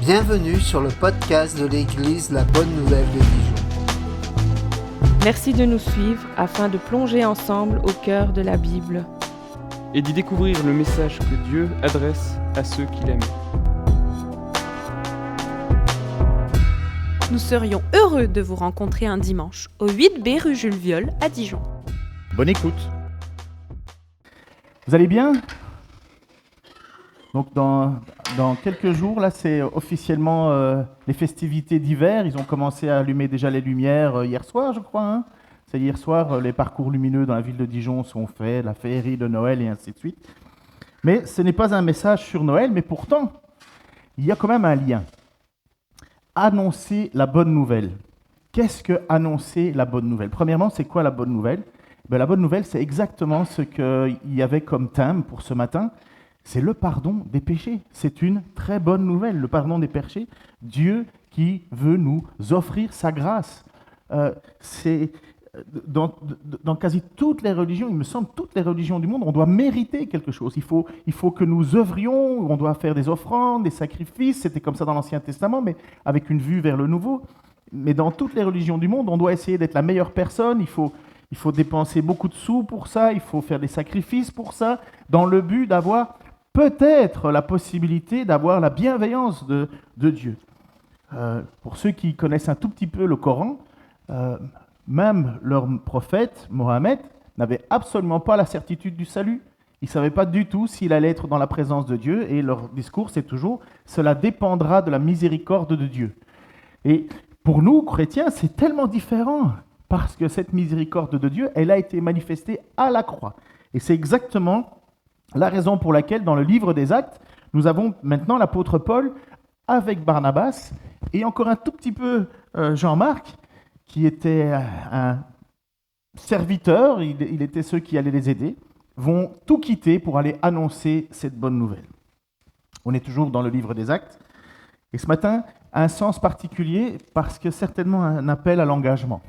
Bienvenue sur le podcast de l'Église La Bonne Nouvelle de Dijon. Merci de nous suivre afin de plonger ensemble au cœur de la Bible et d'y découvrir le message que Dieu adresse à ceux qu'il aime. Nous serions heureux de vous rencontrer un dimanche au 8B rue Jules Viol à Dijon. Bonne écoute. Vous allez bien ? Donc dans quelques jours, là c'est officiellement les festivités d'hiver. Ils ont commencé à allumer déjà les lumières hier soir, je crois. Hein. C'est hier soir, les parcours lumineux dans la ville de Dijon sont faits, la féerie de Noël et ainsi de suite. Mais ce n'est pas un message sur Noël, mais pourtant, il y a quand même un lien. Annoncer la bonne nouvelle. Qu'est-ce que annoncer la bonne nouvelle ? Premièrement, c'est quoi la bonne nouvelle ? La bonne nouvelle, c'est exactement ce qu'il y avait comme thème pour ce matin. C'est le pardon des péchés. C'est une très bonne nouvelle, le pardon des péchés. Dieu qui veut nous offrir sa grâce. C'est dans quasi toutes les religions, il me semble, toutes les religions du monde, on doit mériter quelque chose. Il faut que nous œuvrions, on doit faire des offrandes, des sacrifices. C'était comme ça dans l'Ancien Testament, mais avec une vue vers le Nouveau. Mais dans toutes les religions du monde, on doit essayer d'être la meilleure personne. Il faut dépenser beaucoup de sous pour ça. Il faut faire des sacrifices pour ça, dans le but d'avoir peut-être la possibilité d'avoir la bienveillance de Dieu. Pour ceux qui connaissent un tout petit peu le Coran, même leur prophète, Mohammed, n'avait absolument pas la certitude du salut. Ils ne savaient pas du tout s'il allait être dans la présence de Dieu, et leur discours, c'est toujours « cela dépendra de la miséricorde de Dieu ». Et pour nous, chrétiens, c'est tellement différent, parce que cette miséricorde de Dieu, elle a été manifestée à la croix. Et c'est exactement la raison pour laquelle, dans le livre des Actes, nous avons maintenant l'apôtre Paul avec Barnabas, et encore un tout petit peu Jean-Marc, qui était un serviteur, il était ceux qui allaient les aider, vont tout quitter pour aller annoncer cette bonne nouvelle. On est toujours dans le livre des Actes, et ce matin, un sens particulier, parce que certainement un appel à l'engagement.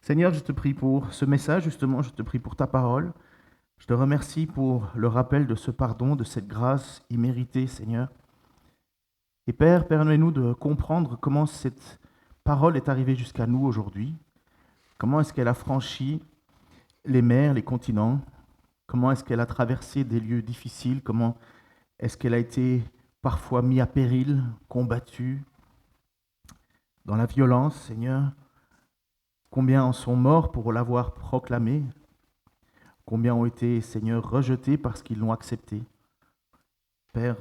Seigneur, je te prie pour ce message, justement, je te prie pour ta parole. Je te remercie pour le rappel de ce pardon, de cette grâce imméritée, Seigneur. Et Père, permets-nous de comprendre comment cette parole est arrivée jusqu'à nous aujourd'hui. Comment est-ce qu'elle a franchi les mers, les continents ? Comment est-ce qu'elle a traversé des lieux difficiles ? Comment est-ce qu'elle a été parfois mise à péril, combattue dans la violence, Seigneur ? Combien en sont morts pour l'avoir proclamée ? Combien ont été, Seigneur, rejetés parce qu'ils l'ont acceptée ? Père,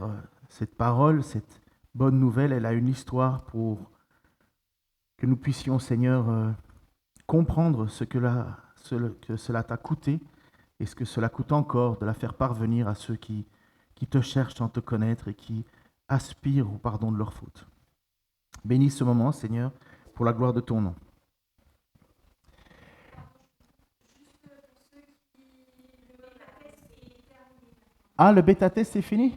cette parole, cette bonne nouvelle, elle a une histoire pour que nous puissions, Seigneur, comprendre ce que cela t'a coûté et ce que cela coûte encore de la faire parvenir à ceux qui te cherchent sans te connaître et qui aspirent au pardon de leurs fautes. Bénis ce moment, Seigneur, pour la gloire de ton nom. Ah, le bêta-test, c'est fini ?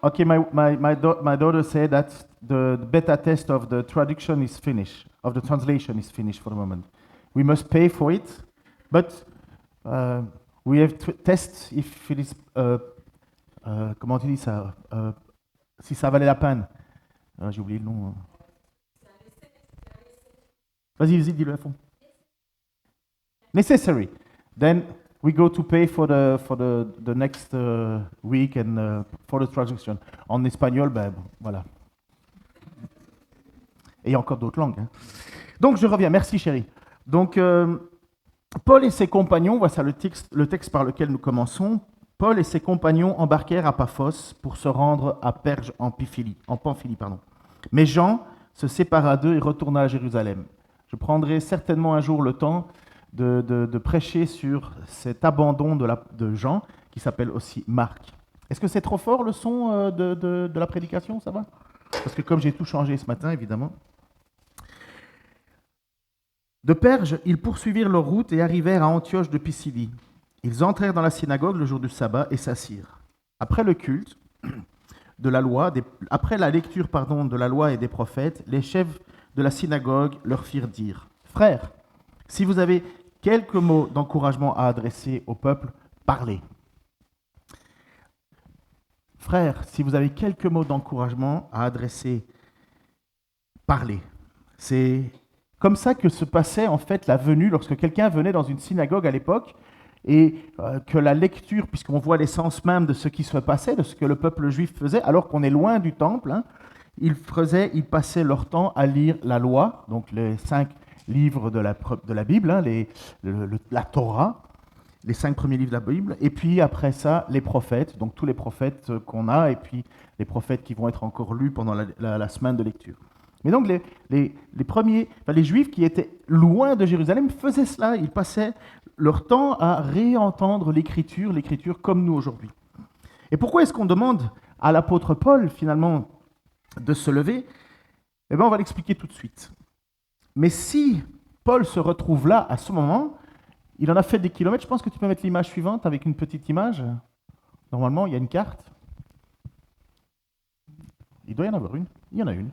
Okay, my daughter said that the beta test of the traduction is finished, of the translation is finished for the moment. We must pay for it, but we have to test if it is, comment tu dis ça, si ça valait la peine. J'ai oublié le nom. Vas-y, dis-le à fond. Necessary. Then we go to pay for the next week and for the traduction. En espagnol, voilà. Et il y a encore d'autres langues. Hein. Donc je reviens, merci chérie. Donc Paul et ses compagnons, voici le texte par lequel nous commençons. Paul et ses compagnons embarquèrent à Paphos pour se rendre à Perge en Pamphylie. Mais Jean se sépara d'eux et retourna à Jérusalem. Je prendrai certainement un jour le temps de prêcher sur cet abandon de Jean, qui s'appelle aussi Marc. Est-ce que c'est trop fort le son de la prédication, ça va ? Parce que comme j'ai tout changé ce matin, évidemment. De Perge, ils poursuivirent leur route et arrivèrent à Antioche de Pisidie. Ils entrèrent dans la synagogue le jour du sabbat et s'assirent. Après le culte de la loi, après la lecture de la loi et des prophètes, les chefs de la synagogue leur firent dire « Frères, si vous avez quelques mots d'encouragement à adresser au peuple, parlez. Frères, si vous avez quelques mots d'encouragement à adresser, parlez. C'est comme ça que se passait en fait la venue lorsque quelqu'un venait dans une synagogue à l'époque et que la lecture, puisqu'on voit l'essence même de ce qui se passait, de ce que le peuple juif faisait, alors qu'on est loin du temple, ils passaient leur temps à lire la loi, donc les 5 livres de la Bible, la Torah, les 5 premiers livres de la Bible, et puis après ça, les prophètes, donc tous les prophètes qu'on a, et puis les prophètes qui vont être encore lus pendant la semaine de lecture. Mais donc les Juifs qui étaient loin de Jérusalem faisaient cela, ils passaient leur temps à réentendre l'Écriture comme nous aujourd'hui. Et pourquoi est-ce qu'on demande à l'apôtre Paul, finalement, de se lever? Eh bien, on va l'expliquer tout de suite. Mais si Paul se retrouve là, à ce moment, il en a fait des kilomètres. Je pense que tu peux mettre l'image suivante avec une petite image. Normalement, il y a une carte. Il doit y en avoir une. Il y en a une.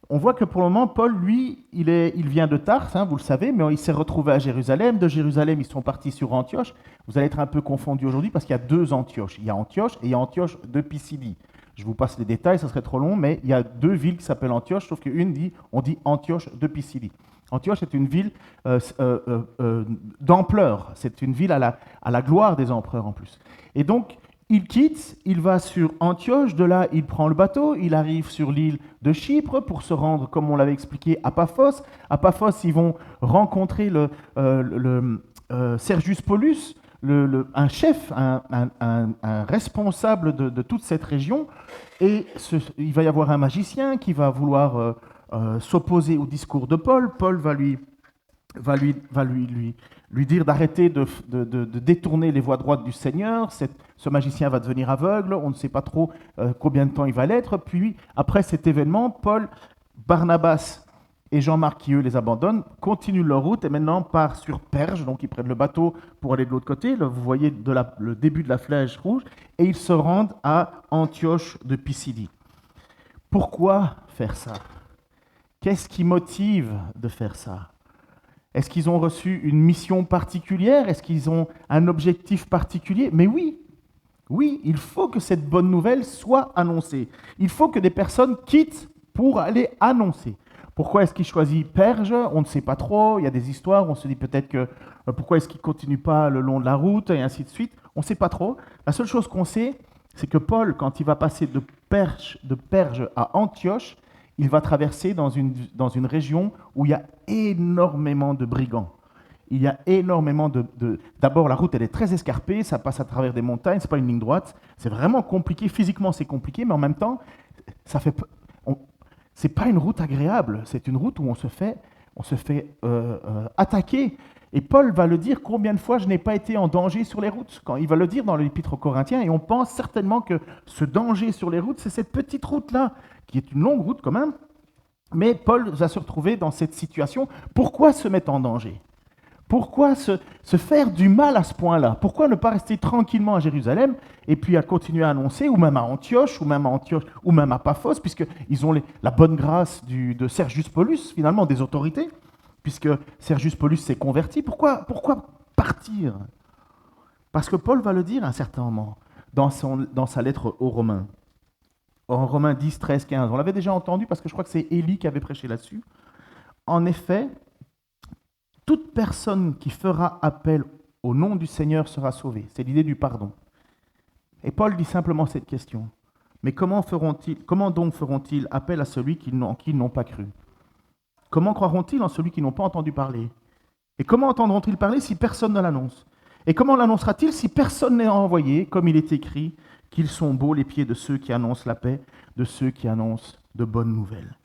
On voit que pour le moment, Paul, lui, il vient de Tars, vous le savez, mais il s'est retrouvé à Jérusalem. De Jérusalem, ils sont partis sur Antioche. Vous allez être un peu confondus aujourd'hui parce qu'il y a 2 Antioches. Il y a Antioche et il y a Antioche de Pisidie. Je vous passe les détails, ça serait trop long, mais il y a 2 villes qui s'appellent Antioche, sauf qu'une on dit Antioche de Pisidie. Antioche est une ville d'ampleur, c'est une ville à la gloire des empereurs en plus. Et donc, il quitte, il va sur Antioche, de là il prend le bateau, il arrive sur l'île de Chypre pour se rendre, comme on l'avait expliqué, à Paphos. À Paphos, ils vont rencontrer Sergius Paulus, un chef, un responsable de toute cette région, et il va y avoir un magicien qui va vouloir s'opposer au discours de Paul. Paul va lui dire d'arrêter de détourner les voies droites du Seigneur. Ce magicien va devenir aveugle, on ne sait pas trop combien de temps il va l'être. Puis, après cet événement, Paul, Barnabas et Jean-Marc, qui eux les abandonnent, continuent leur route et maintenant partent sur Perge, donc ils prennent le bateau pour aller de l'autre côté. Là, vous voyez le début de la flèche rouge, et ils se rendent à Antioche de Pisidie. Pourquoi faire ça? Qu'est-ce qui motive de faire ça? Est-ce qu'ils ont reçu une mission particulière? Est-ce qu'ils ont un objectif particulier? Mais oui, il faut que cette bonne nouvelle soit annoncée. Il faut que des personnes quittent pour aller annoncer. Pourquoi est-ce qu'ils choisissent Perge? On ne sait pas trop, il y a des histoires, on se dit peut-être que pourquoi est-ce qu'ils ne continuent pas le long de la route, et ainsi de suite. On ne sait pas trop. La seule chose qu'on sait, c'est que Paul, quand il va passer de Perge à Antioche, il va traverser dans une région où il y a énormément de brigands. Il y a énormément D'abord, la route, elle est très escarpée, ça passe à travers des montagnes, ce n'est pas une ligne droite. C'est vraiment compliqué, physiquement c'est compliqué, mais en même temps, c'est pas une route agréable. C'est une route où on se fait attaquer. Et Paul va le dire, combien de fois je n'ai pas été en danger sur les routes. Quand il va le dire dans l'Épître aux Corinthiens, et on pense certainement que ce danger sur les routes, c'est cette petite route-là, qui est une longue route quand même. Mais Paul va se retrouver dans cette situation. Pourquoi se mettre en danger? Pourquoi se faire du mal à ce point-là? Pourquoi ne pas rester tranquillement à Jérusalem et puis à continuer à annoncer, ou même à Antioche, ou même à Paphos, puisqu'ils ont la bonne grâce de Sergius Paulus, finalement, des autorités, puisque Sergius Paulus s'est converti. Pourquoi partir? Parce que Paul va le dire à un certain moment, dans sa lettre aux Romains. En Romains 10, 13, 15. On l'avait déjà entendu parce que je crois que c'est Élie qui avait prêché là-dessus. En effet, toute personne qui fera appel au nom du Seigneur sera sauvée. C'est l'idée du pardon. Et Paul dit simplement cette question. Mais comment donc feront-ils appel à celui en qui ils n'ont pas cru? Comment croiront-ils en celui qui n'ont pas entendu parler? Et comment entendront-ils parler si personne ne l'annonce? Et comment l'annoncera-t-il si personne n'est envoyé, comme il est écrit, qu'ils sont beaux les pieds de ceux qui annoncent la paix, de ceux qui annoncent de bonnes nouvelles?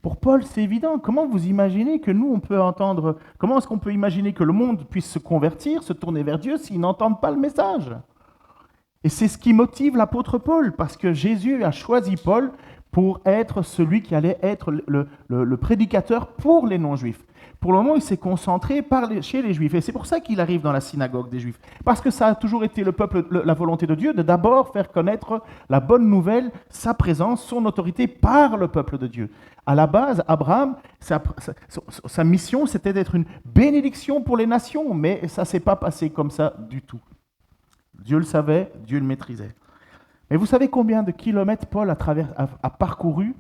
Pour Paul, c'est évident. Comment vous imaginez que nous, on peut entendre... Comment est-ce qu'on peut imaginer que le monde puisse se convertir, se tourner vers Dieu, s'ils n'entendent pas le message? Et c'est ce qui motive l'apôtre Paul, parce que Jésus a choisi Paul pour être celui qui allait être le prédicateur pour les non-juifs, Pour le moment, il s'est concentré chez les Juifs. Et c'est pour ça qu'il arrive dans la synagogue des Juifs. Parce que ça a toujours été la volonté de Dieu de d'abord faire connaître la bonne nouvelle, sa présence, son autorité par le peuple de Dieu. À la base, Abraham, sa mission, c'était d'être une bénédiction pour les nations. Mais ça ne s'est pas passé comme ça du tout. Dieu le savait, Dieu le maîtrisait. Mais vous savez combien de kilomètres Paul a parcouru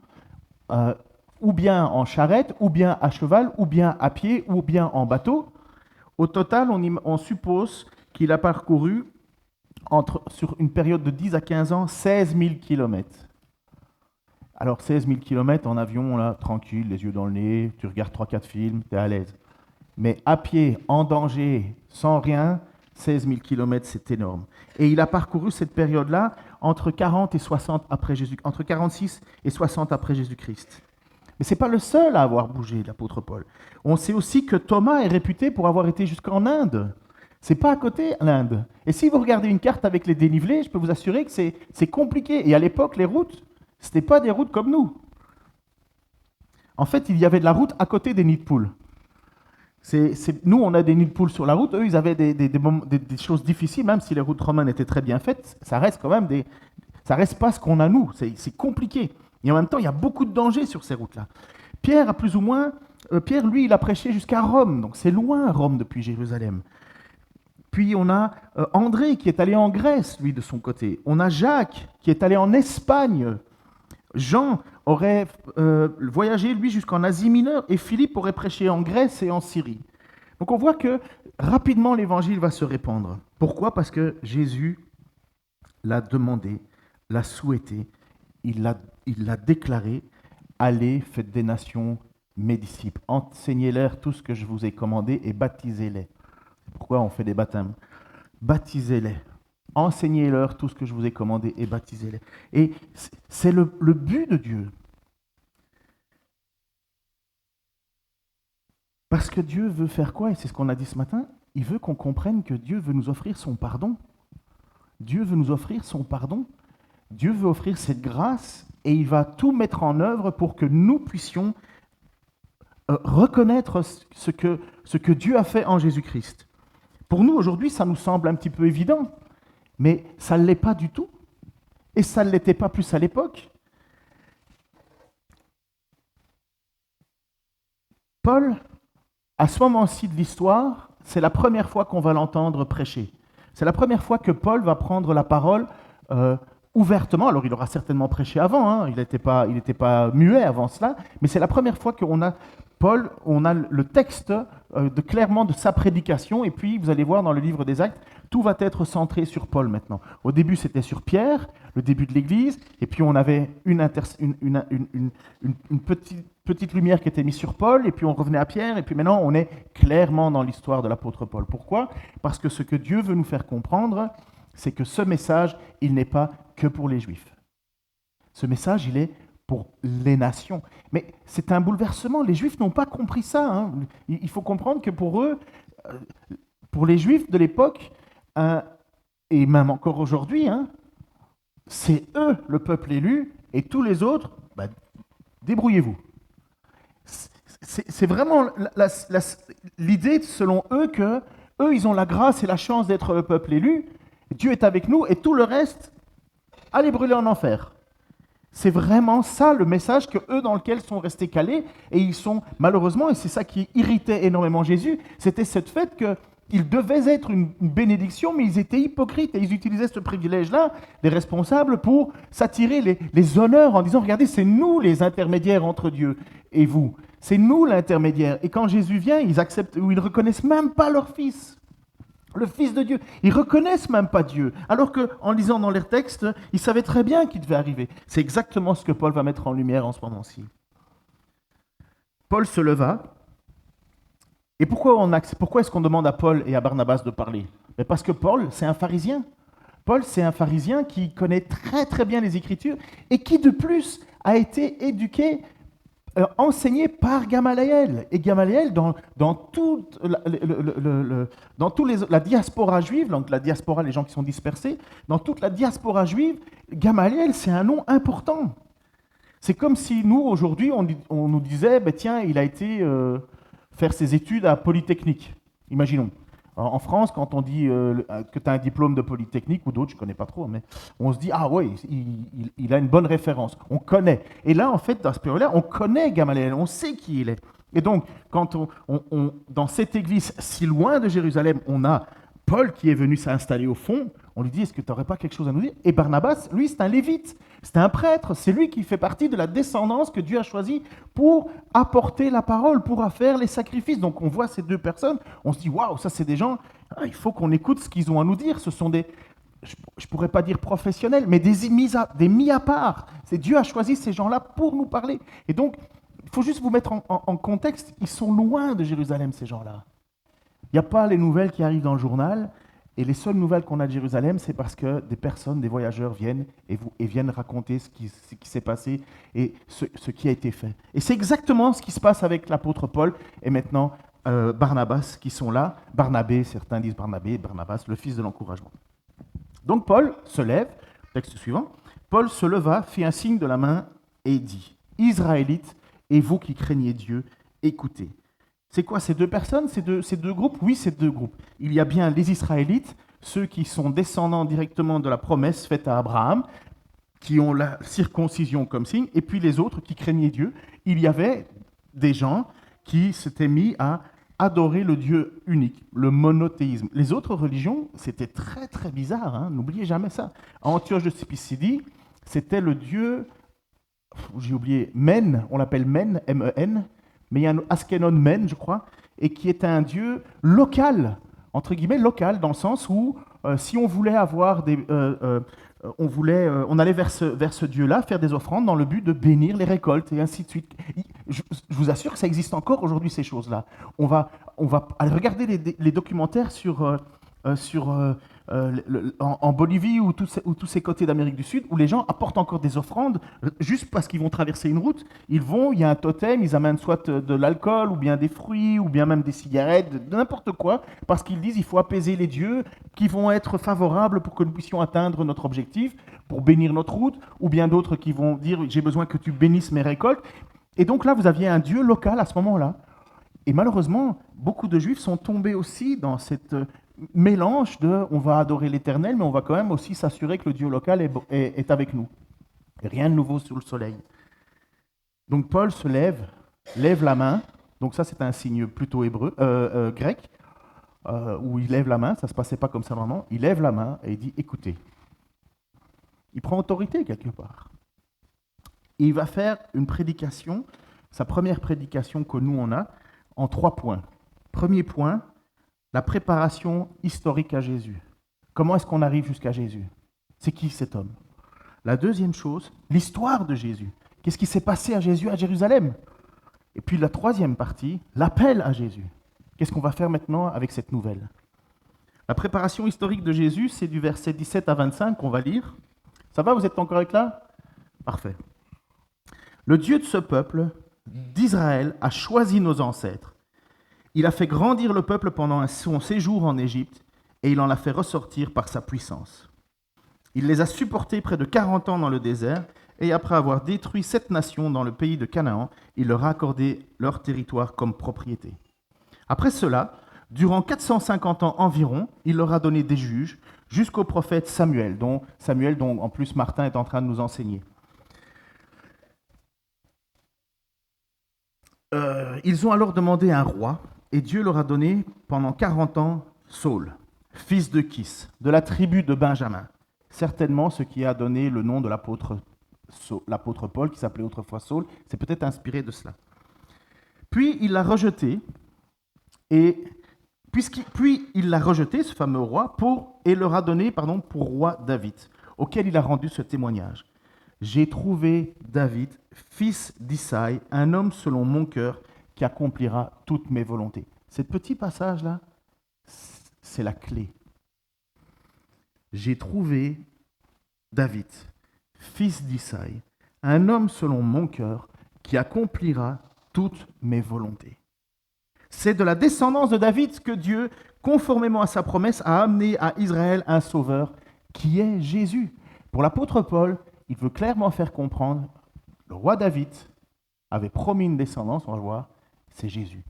ou bien en charrette, ou bien à cheval, ou bien à pied, ou bien en bateau. Au total, on suppose qu'il a parcouru, sur une période de 10 à 15 ans, 16 000 kilomètres. Alors 16 000 kilomètres en avion, là, tranquille, les yeux dans le nez, tu regardes 3-4 films, tu es à l'aise. Mais à pied, en danger, sans rien, 16 000 kilomètres, c'est énorme. Et il a parcouru cette période-là entre 40 et 60 après Jésus, entre 46 et 60 après Jésus-Christ. Mais ce n'est pas le seul à avoir bougé, l'apôtre Paul. On sait aussi que Thomas est réputé pour avoir été jusqu'en Inde. Ce n'est pas à côté, l'Inde. Et si vous regardez une carte avec les dénivelés, je peux vous assurer que c'est compliqué. Et à l'époque, les routes, ce n'étaient pas des routes comme nous. En fait, il y avait de la route à côté des nids de poules. Nous, on a des nids de poules sur la route. Eux, ils avaient des choses difficiles, même si les routes romaines étaient très bien faites. Ça reste quand même ça reste pas ce qu'on a nous. C'est compliqué. Et en même temps, il y a beaucoup de dangers sur ces routes-là. Pierre, lui, il a prêché jusqu'à Rome. Donc c'est loin, Rome, depuis Jérusalem. Puis on a André, qui est allé en Grèce, lui, de son côté. On a Jacques, qui est allé en Espagne. Jean aurait voyagé, lui, jusqu'en Asie mineure. Et Philippe aurait prêché en Grèce et en Syrie. Donc on voit que rapidement, l'évangile va se répandre. Pourquoi ? Parce que Jésus l'a demandé, l'a souhaité. Il l'a déclaré, allez, faites des nations mes disciples, enseignez-leur tout ce que je vous ai commandé et baptisez-les. Pourquoi on fait des baptêmes ? Baptisez-les, enseignez-leur tout ce que je vous ai commandé et baptisez-les. Et c'est le but de Dieu. Parce que Dieu veut faire quoi ? Et c'est ce qu'on a dit ce matin. Il veut qu'on comprenne que Dieu veut nous offrir son pardon. Dieu veut nous offrir son pardon. Dieu veut offrir cette grâce et il va tout mettre en œuvre pour que nous puissions reconnaître ce que Dieu a fait en Jésus-Christ. Pour nous, aujourd'hui, ça nous semble un petit peu évident, mais ça ne l'est pas du tout. Et ça ne l'était pas plus à l'époque. Paul, à ce moment-ci de l'histoire, c'est la première fois qu'on va l'entendre prêcher. C'est la première fois que Paul va prendre la parole ouvertement. Alors, il aura certainement prêché avant, hein. Il n'était pas muet avant cela, mais c'est la première fois qu'on a Paul, on a le texte clairement de sa prédication, et puis vous allez voir dans le livre des Actes, tout va être centré sur Paul maintenant. Au début, c'était sur Pierre, le début de l'Église, et puis on avait une petite lumière qui était mise sur Paul, et puis on revenait à Pierre, et puis maintenant on est clairement dans l'histoire de l'apôtre Paul. Pourquoi ? Parce que ce que Dieu veut nous faire comprendre, c'est que ce message, il n'est pas que pour les Juifs. Ce message, il est pour les nations. Mais c'est un bouleversement. Les Juifs n'ont pas compris ça, hein. Il faut comprendre que pour eux, pour les Juifs de l'époque, et même encore aujourd'hui, hein, c'est eux le peuple élu, et tous les autres, débrouillez-vous. C'est vraiment l'idée, selon eux, que eux, ils ont la grâce et la chance d'être le peuple élu, Dieu est avec nous, et tout le reste, allez brûler en enfer. C'est vraiment ça le message que eux dans lequel sont restés calés, et ils sont malheureusement, et c'est ça qui irritait énormément Jésus, c'était cette fait qu'ils devaient être une bénédiction, mais ils étaient hypocrites et ils utilisaient ce privilège-là, les responsables, pour s'attirer les honneurs en disant, regardez, c'est nous les intermédiaires entre Dieu et vous, c'est nous l'intermédiaire. Et quand Jésus vient, ils acceptent, ou ils ne reconnaissent même pas leur Fils. Le Fils de Dieu. Ils ne reconnaissent même pas Dieu. Alors qu'en lisant dans leurs textes, ils savaient très bien qu'il devait arriver. C'est exactement ce que Paul va mettre en lumière en ce moment-ci. Paul se leva. Et pourquoi est-ce qu'on demande à Paul et à Barnabas de parler ? Parce que Paul, c'est un pharisien. Paul, c'est un pharisien qui connaît très très bien les Écritures et qui de plus a été éduqué, enseigné par Gamaliel. Et Gamaliel, dans toute la diaspora juive, donc la diaspora, les gens qui sont dispersés, dans toute la diaspora juive, Gamaliel, c'est un nom important. C'est comme si nous, aujourd'hui, on nous disait, tiens, il a été faire ses études à Polytechnique. Imaginons. En France, quand on dit que tu as un diplôme de Polytechnique ou d'autres, je ne connais pas trop, mais on se dit, ah oui, il a une bonne référence. On connaît. Et là, en fait, dans ce période-là, on connaît Gamaliel, on sait qui il est. Et donc, quand dans cette église si loin de Jérusalem, on a Paul qui est venu s'installer au fond, on lui dit, est-ce que tu n'aurais pas quelque chose à nous dire? Et Barnabas, lui, c'est un lévite, c'est un prêtre, c'est lui qui fait partie de la descendance que Dieu a choisie pour apporter la parole, pour faire les sacrifices. Donc on voit ces deux personnes, on se dit, waouh, ça c'est des gens, il faut qu'on écoute ce qu'ils ont à nous dire. Ce sont des, je ne pourrais pas dire professionnels, mais des mis à part. Dieu a choisi ces gens-là pour nous parler. Et donc, il faut juste vous mettre en contexte, ils sont loin de Jérusalem, ces gens-là. Il n'y a pas les nouvelles qui arrivent dans le journal, et les seules nouvelles qu'on a de Jérusalem, c'est parce que des personnes, des voyageurs viennent et viennent raconter ce qui s'est passé et ce qui a été fait. Et c'est exactement ce qui se passe avec l'apôtre Paul et maintenant Barnabas qui sont là. Barnabé, certains disent Barnabé, Barnabas, le fils de l'encouragement. Donc Paul se lève, texte suivant, Paul se leva, fit un signe de la main et dit, « Israélites, et vous qui craignez Dieu, écoutez. » C'est quoi ces deux personnes, ces deux groupes? Oui, ces deux groupes. Il y a bien les Israélites, ceux qui sont descendants directement de la promesse faite à Abraham, qui ont la circoncision comme signe, et puis les autres qui craignaient Dieu. Il y avait des gens qui s'étaient mis à adorer le Dieu unique, le monothéisme. Les autres religions, c'était très très bizarre, hein, n'oubliez jamais ça. À Antioche de Pisidie, c'était le Dieu, j'ai oublié, Men, on l'appelle Men, M-E-N, mais il y a un Askenon Men, je crois, et qui était un dieu local, entre guillemets local, dans le sens où si on voulait avoir on allait vers ce dieu-là, faire des offrandes dans le but de bénir les récoltes, et ainsi de suite. Je vous assure que ça existe encore aujourd'hui, ces choses-là. On va aller regarder les documentaires en Bolivie ou tous ces côtés d'Amérique du Sud, où les gens apportent encore des offrandes juste parce qu'ils vont traverser une route. Il y a un totem, ils amènent soit de l'alcool, ou bien des fruits, ou bien même des cigarettes, de n'importe quoi, parce qu'ils disent qu'il faut apaiser les dieux qui vont être favorables pour que nous puissions atteindre notre objectif, pour bénir notre route, ou bien d'autres qui vont dire « j'ai besoin que tu bénisses mes récoltes ». Et donc là, vous aviez un dieu local à ce moment-là. Et malheureusement, beaucoup de Juifs sont tombés aussi dans cette mélange de on va adorer l'Éternel, mais on va quand même aussi s'assurer que le Dieu local est avec nous. Et rien de nouveau sous le soleil. Donc Paul se lève la main, donc ça c'est un signe plutôt grec, où il lève la main, ça ne se passait pas comme ça vraiment, il lève la main et il dit écoutez. Il prend autorité quelque part. Et il va faire une prédication, sa première prédication que nous on a, en 3 points. Premier point, la préparation historique à Jésus. Comment est-ce qu'on arrive jusqu'à Jésus? C'est qui cet homme? La deuxième chose, l'histoire de Jésus. Qu'est-ce qui s'est passé à Jésus à Jérusalem? Et puis la troisième partie, l'appel à Jésus. Qu'est-ce qu'on va faire maintenant avec cette nouvelle? La préparation historique de Jésus, c'est du verset 17 à 25 qu'on va lire. Ça va, vous êtes encore avec là? Parfait. Le Dieu de ce peuple, d'Israël, a choisi nos ancêtres. Il a fait grandir le peuple pendant son séjour en Égypte et il en a fait ressortir par sa puissance. Il les a supportés près de 40 ans dans le désert et après avoir détruit 7 nations dans le pays de Canaan, il leur a accordé leur territoire comme propriété. Après cela, durant 450 ans environ, il leur a donné des juges jusqu'au prophète Samuel, dont en plus Martin est en train de nous enseigner. Ils ont alors demandé un roi. Et Dieu leur a donné pendant 40 ans Saul, fils de Kis, de la tribu de Benjamin. Certainement ce qui a donné le nom de l'apôtre Paul, qui s'appelait autrefois Saul, c'est peut-être inspiré de cela. Puis il l'a rejeté, puis il l'a rejeté, ce fameux roi, et leur a donné pour roi David, auquel il a rendu ce témoignage. J'ai trouvé David, fils d'Isaïe, un homme selon mon cœur, qui accomplira toutes mes volontés. Ce petit passage-là, c'est la clé. J'ai trouvé David, fils d'Isaïe, un homme selon mon cœur, qui accomplira toutes mes volontés. C'est de la descendance de David que Dieu, conformément à sa promesse, a amené à Israël un sauveur, qui est Jésus. Pour l'apôtre Paul, il veut clairement faire comprendre, le roi David avait promis une descendance, on va le voir, c'est Jésus.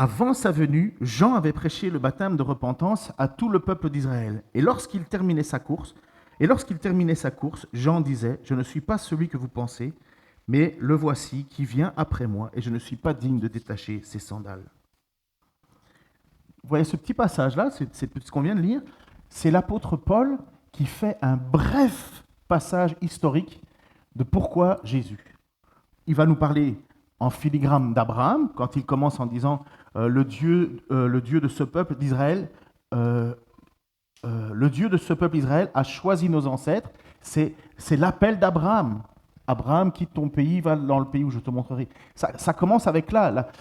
Avant sa venue, Jean avait prêché le baptême de repentance à tout le peuple d'Israël. Et lorsqu'il terminait sa course, Jean disait, « Je ne suis pas celui que vous pensez, mais le voici qui vient après moi, et je ne suis pas digne de détacher ses sandales. » Vous voyez ce petit passage-là, c'est ce qu'on vient de lire, c'est l'apôtre Paul qui fait un bref passage historique de pourquoi Jésus. Il va nous parler en filigrane d'Abraham, quand il commence en disant le Dieu de ce peuple d'Israël, le Dieu de ce peuple Israël a choisi nos ancêtres. C'est l'appel d'Abraham. Abraham, quitte ton pays, va dans le pays où je te montrerai. Ça commence avec là.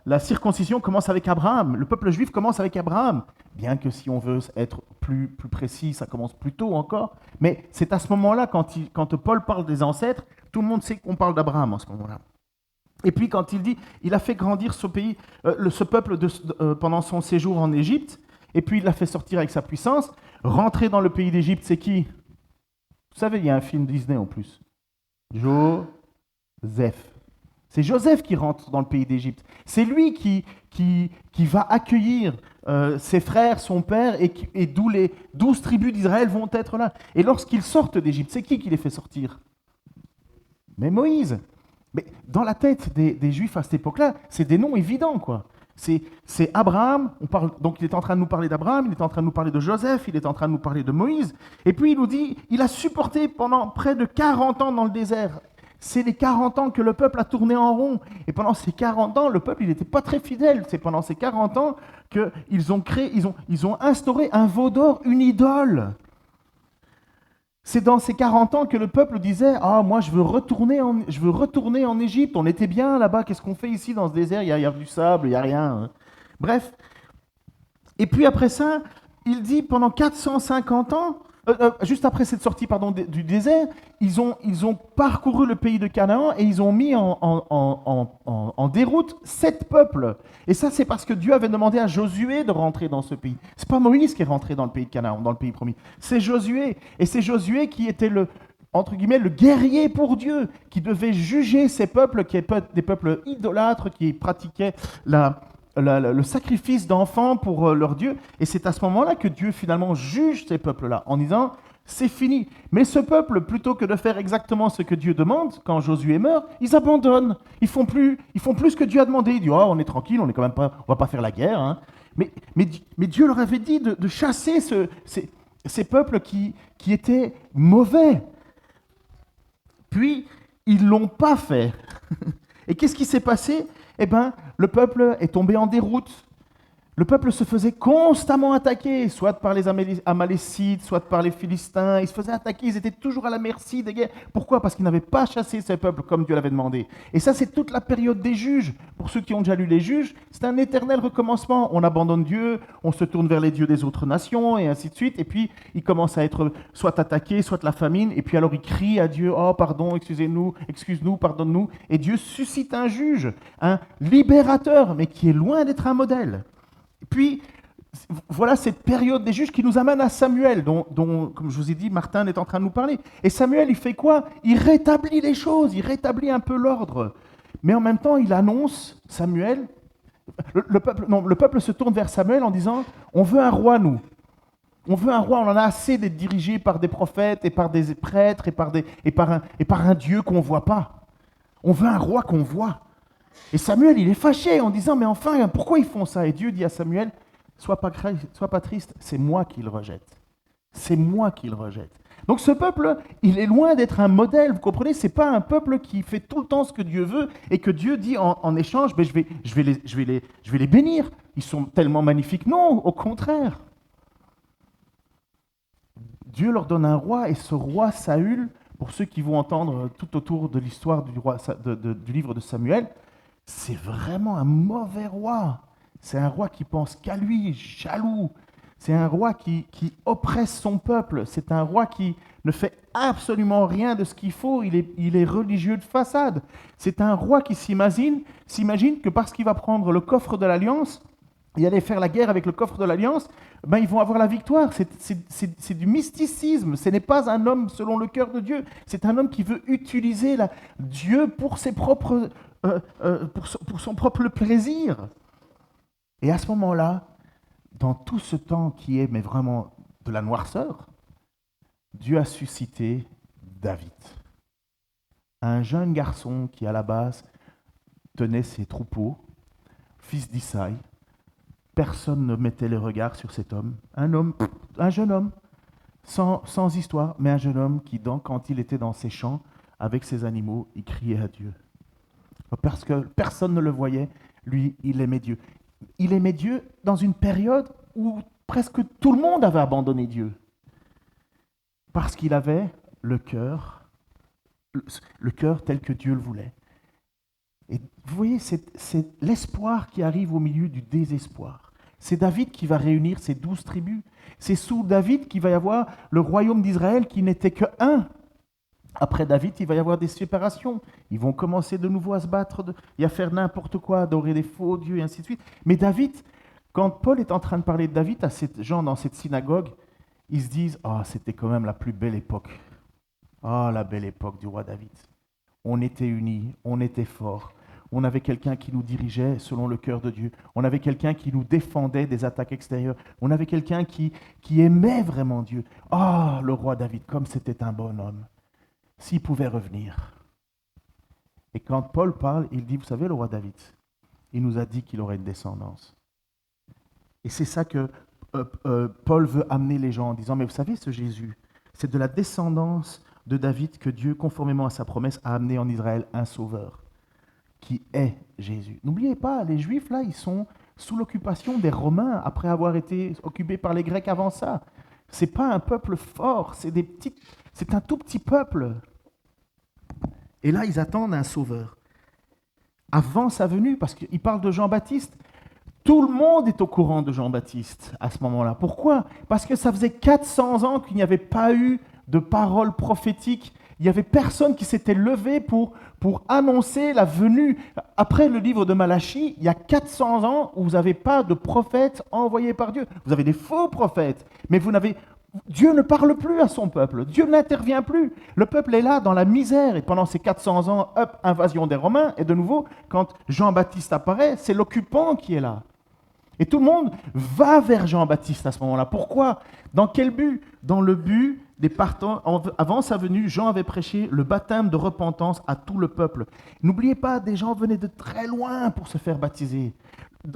La circoncision commence avec Abraham. Le peuple juif commence avec Abraham. Bien que si on veut être plus précis, ça commence plus tôt encore. Mais c'est à ce moment-là, quand Paul parle des ancêtres, tout le monde sait qu'on parle d'Abraham en ce moment-là. Et puis quand il dit, il a fait grandir ce pays, ce peuple pendant son séjour en Égypte, et puis il l'a fait sortir avec sa puissance. Rentrer dans le pays d'Égypte, c'est qui? Vous savez, il y a un film Disney en plus. Joseph. C'est Joseph qui rentre dans le pays d'Égypte. C'est lui qui va accueillir ses frères, son père, et d'où les 12 tribus d'Israël vont être là. Et lorsqu'ils sortent d'Égypte, c'est qui les fait sortir? Mais Moïse. Mais dans la tête des Juifs à cette époque-là, c'est des noms évidents, quoi. C'est Abraham, donc il est en train de nous parler d'Abraham, il est en train de nous parler de Joseph, il est en train de nous parler de Moïse. Et puis il nous dit, il a supporté pendant près de 40 ans dans le désert. C'est les 40 ans que le peuple a tourné en rond. Et pendant ces 40 ans, le peuple il n'était pas très fidèle. C'est pendant ces 40 ans qu'ils ont instauré un veau d'or, une idole. C'est dans ces 40 ans que le peuple disait « Ah, moi, je veux retourner en Égypte. On était bien là-bas. Qu'est-ce qu'on fait ici dans ce désert? Il y a du sable, il n'y a rien. » Bref. Et puis après ça, il dit pendant 450 ans, juste après cette sortie du désert, ils ont parcouru le pays de Canaan et ils ont mis en déroute 7 peuples. Et ça, c'est parce que Dieu avait demandé à Josué de rentrer dans ce pays. C'est pas Moïse qui est rentré dans le pays de Canaan, dans le pays promis. C'est Josué. Et c'est Josué qui était entre guillemets, le guerrier pour Dieu, qui devait juger ces peuples qui étaient des peuples idolâtres, qui pratiquaient le sacrifice d'enfants pour leur Dieu. Et c'est à ce moment-là que Dieu finalement juge ces peuples-là, en disant, c'est fini. Mais ce peuple, plutôt que de faire exactement ce que Dieu demande, quand Josué meurt, ils abandonnent. Ils font plus ce que Dieu a demandé. Ils disent, oh, on est tranquille, on va pas faire la guerre. Hein. Mais Dieu leur avait dit de chasser ces peuples qui étaient mauvais. Puis, ils ne l'ont pas fait. Et qu'est-ce qui s'est passé? Eh bien, le peuple est tombé en déroute. Le peuple se faisait constamment attaquer, soit par les Amalécites, soit par les Philistins. Ils se faisaient attaquer, ils étaient toujours à la merci des guerres. Pourquoi? Parce qu'ils n'avaient pas chassé ces peuples comme Dieu l'avait demandé. Et ça, c'est toute la période des juges. Pour ceux qui ont déjà lu les juges, c'est un éternel recommencement. On abandonne Dieu, on se tourne vers les dieux des autres nations, et ainsi de suite. Et puis, ils commencent à être soit attaqués, soit la famine. Et puis alors, ils crient à Dieu, « Oh, pardon, excuse-nous, pardonne-nous. » Et Dieu suscite un juge, un libérateur, mais qui est loin d'être un modèle. Et puis, voilà cette période des juges qui nous amène à Samuel, dont, comme je vous ai dit, Martin est en train de nous parler. Et Samuel, il fait quoi? Il rétablit les choses, il rétablit un peu l'ordre. Mais en même temps, il annonce, Samuel, le peuple se tourne vers Samuel en disant, on veut un roi, nous. On veut un roi, on en a assez d'être dirigé par des prophètes et par des prêtres et par un Dieu qu'on ne voit pas. On veut un roi qu'on voit. Et Samuel, il est fâché en disant, mais enfin, pourquoi ils font ça? Et Dieu dit à Samuel, sois pas triste, c'est moi qui le rejette. C'est moi qui le rejette. Donc ce peuple, il est loin d'être un modèle, vous comprenez? C'est pas un peuple qui fait tout le temps ce que Dieu veut et que Dieu dit en échange, je vais les bénir. Ils sont tellement magnifiques. Non, au contraire. Dieu leur donne un roi et ce roi Saül, pour ceux qui vont entendre tout autour de l'histoire du livre de Samuel, c'est vraiment un mauvais roi. C'est un roi qui pense qu'à lui, jaloux. C'est un roi qui oppresse son peuple. C'est un roi qui ne fait absolument rien de ce qu'il faut. Il est religieux de façade. C'est un roi qui s'imagine que parce qu'il va prendre le coffre de l'Alliance et aller faire la guerre avec le coffre de l'Alliance, ben ils vont avoir la victoire. C'est du mysticisme. Ce n'est pas un homme selon le cœur de Dieu. C'est un homme qui veut utiliser Dieu pour ses propres... pour son propre plaisir. Et à ce moment-là, dans tout ce temps qui est mais vraiment de la noirceur, Dieu a suscité David, un jeune garçon qui à la base tenait ses troupeaux, fils d'Isaïe. Personne ne mettait les regards sur cet homme. Un jeune homme, sans histoire, mais un jeune homme qui, quand il était dans ses champs, avec ses animaux, il criait à Dieu. Parce que personne ne le voyait, lui, il aimait Dieu. Il aimait Dieu dans une période où presque tout le monde avait abandonné Dieu. Parce qu'il avait le cœur tel que Dieu le voulait. Et vous voyez, c'est l'espoir qui arrive au milieu du désespoir. C'est David qui va réunir ces 12 tribus. C'est sous David qu'il va y avoir le royaume d'Israël qui n'était que un. Après David, il va y avoir des séparations. Ils vont commencer de nouveau à se battre et à faire n'importe quoi, adorer des faux dieux et ainsi de suite. Mais David, quand Paul est en train de parler de David à ces gens dans cette synagogue, ils se disent « Ah, c'était quand même la plus belle époque. Ah, la belle époque du roi David. On était unis, on était forts. On avait quelqu'un qui nous dirigeait selon le cœur de Dieu. On avait quelqu'un qui nous défendait des attaques extérieures. On avait quelqu'un qui aimait vraiment Dieu. Ah, le roi David, comme c'était un bon homme. S'il pouvait revenir. » Et quand Paul parle, il dit, vous savez, le roi David, il nous a dit qu'il aurait une descendance. Et c'est ça que Paul veut amener les gens en disant, mais vous savez, ce Jésus, c'est de la descendance de David que Dieu, conformément à sa promesse, a amené en Israël un sauveur, qui est Jésus. N'oubliez pas, les Juifs, là, ils sont sous l'occupation des Romains, après avoir été occupés par les Grecs avant ça. Ce n'est pas un peuple fort, c'est un tout petit peuple. Et là, ils attendent un sauveur. Avant sa venue, parce qu'il parle de Jean-Baptiste, tout le monde est au courant de Jean-Baptiste à ce moment-là. Pourquoi ? Parce que ça faisait 400 ans qu'il n'y avait pas eu de parole prophétique. Il n'y avait personne qui s'était levé pour annoncer la venue. Après le livre de Malachie, il y a 400 ans où vous n'avez pas de prophète envoyé par Dieu. Vous avez des faux prophètes, mais Dieu ne parle plus à son peuple. Dieu n'intervient plus. Le peuple est là dans la misère. Et pendant ces 400 ans, invasion des Romains. Et de nouveau, quand Jean-Baptiste apparaît, c'est l'occupant qui est là. Et tout le monde va vers Jean-Baptiste à ce moment-là. Pourquoi ? Dans quel but ? Dans le but des partants. Avant sa venue, Jean avait prêché le baptême de repentance à tout le peuple. N'oubliez pas, des gens venaient de très loin pour se faire baptiser.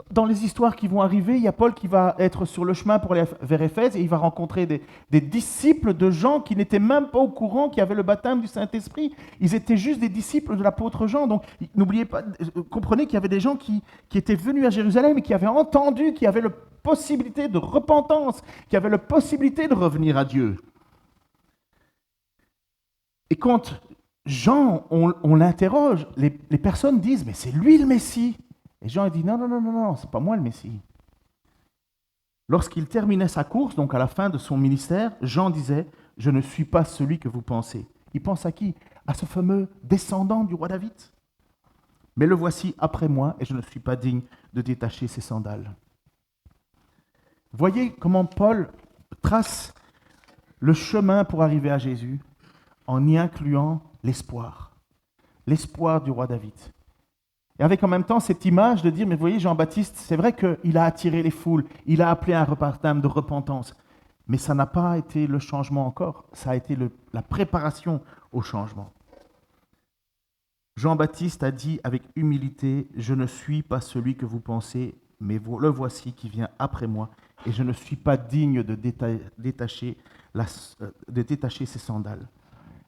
Dans les histoires qui vont arriver, il y a Paul qui va être sur le chemin pour aller vers Éphèse et il va rencontrer des disciples de gens qui n'étaient même pas au courant qu'il y avait le baptême du Saint-Esprit. Ils étaient juste des disciples de l'apôtre Jean. Donc n'oubliez pas, comprenez qu'il y avait des gens qui étaient venus à Jérusalem et qui avaient entendu qu'il y avait la possibilité de repentance, qu'il y avait la possibilité de revenir à Dieu. Et quand Jean, on l'interroge, les personnes disent « mais c'est lui le Messie ». Et Jean dit « non, c'est pas moi le Messie ». Lorsqu'il terminait sa course, donc à la fin de son ministère, Jean disait « je ne suis pas celui que vous pensez ». Il pense à qui ? À ce fameux descendant du roi David. « Mais le voici après moi et je ne suis pas digne de détacher ses sandales ». Voyez comment Paul trace le chemin pour arriver à Jésus en y incluant l'espoir du roi David. Et avec en même temps cette image de dire, mais vous voyez, Jean-Baptiste, c'est vrai qu'il a attiré les foules, il a appelé un baptême de repentance, mais ça n'a pas été le changement encore, ça a été la préparation au changement. Jean-Baptiste a dit avec humilité, je ne suis pas celui que vous pensez, mais le voici qui vient après moi, et je ne suis pas digne de détacher ses sandales.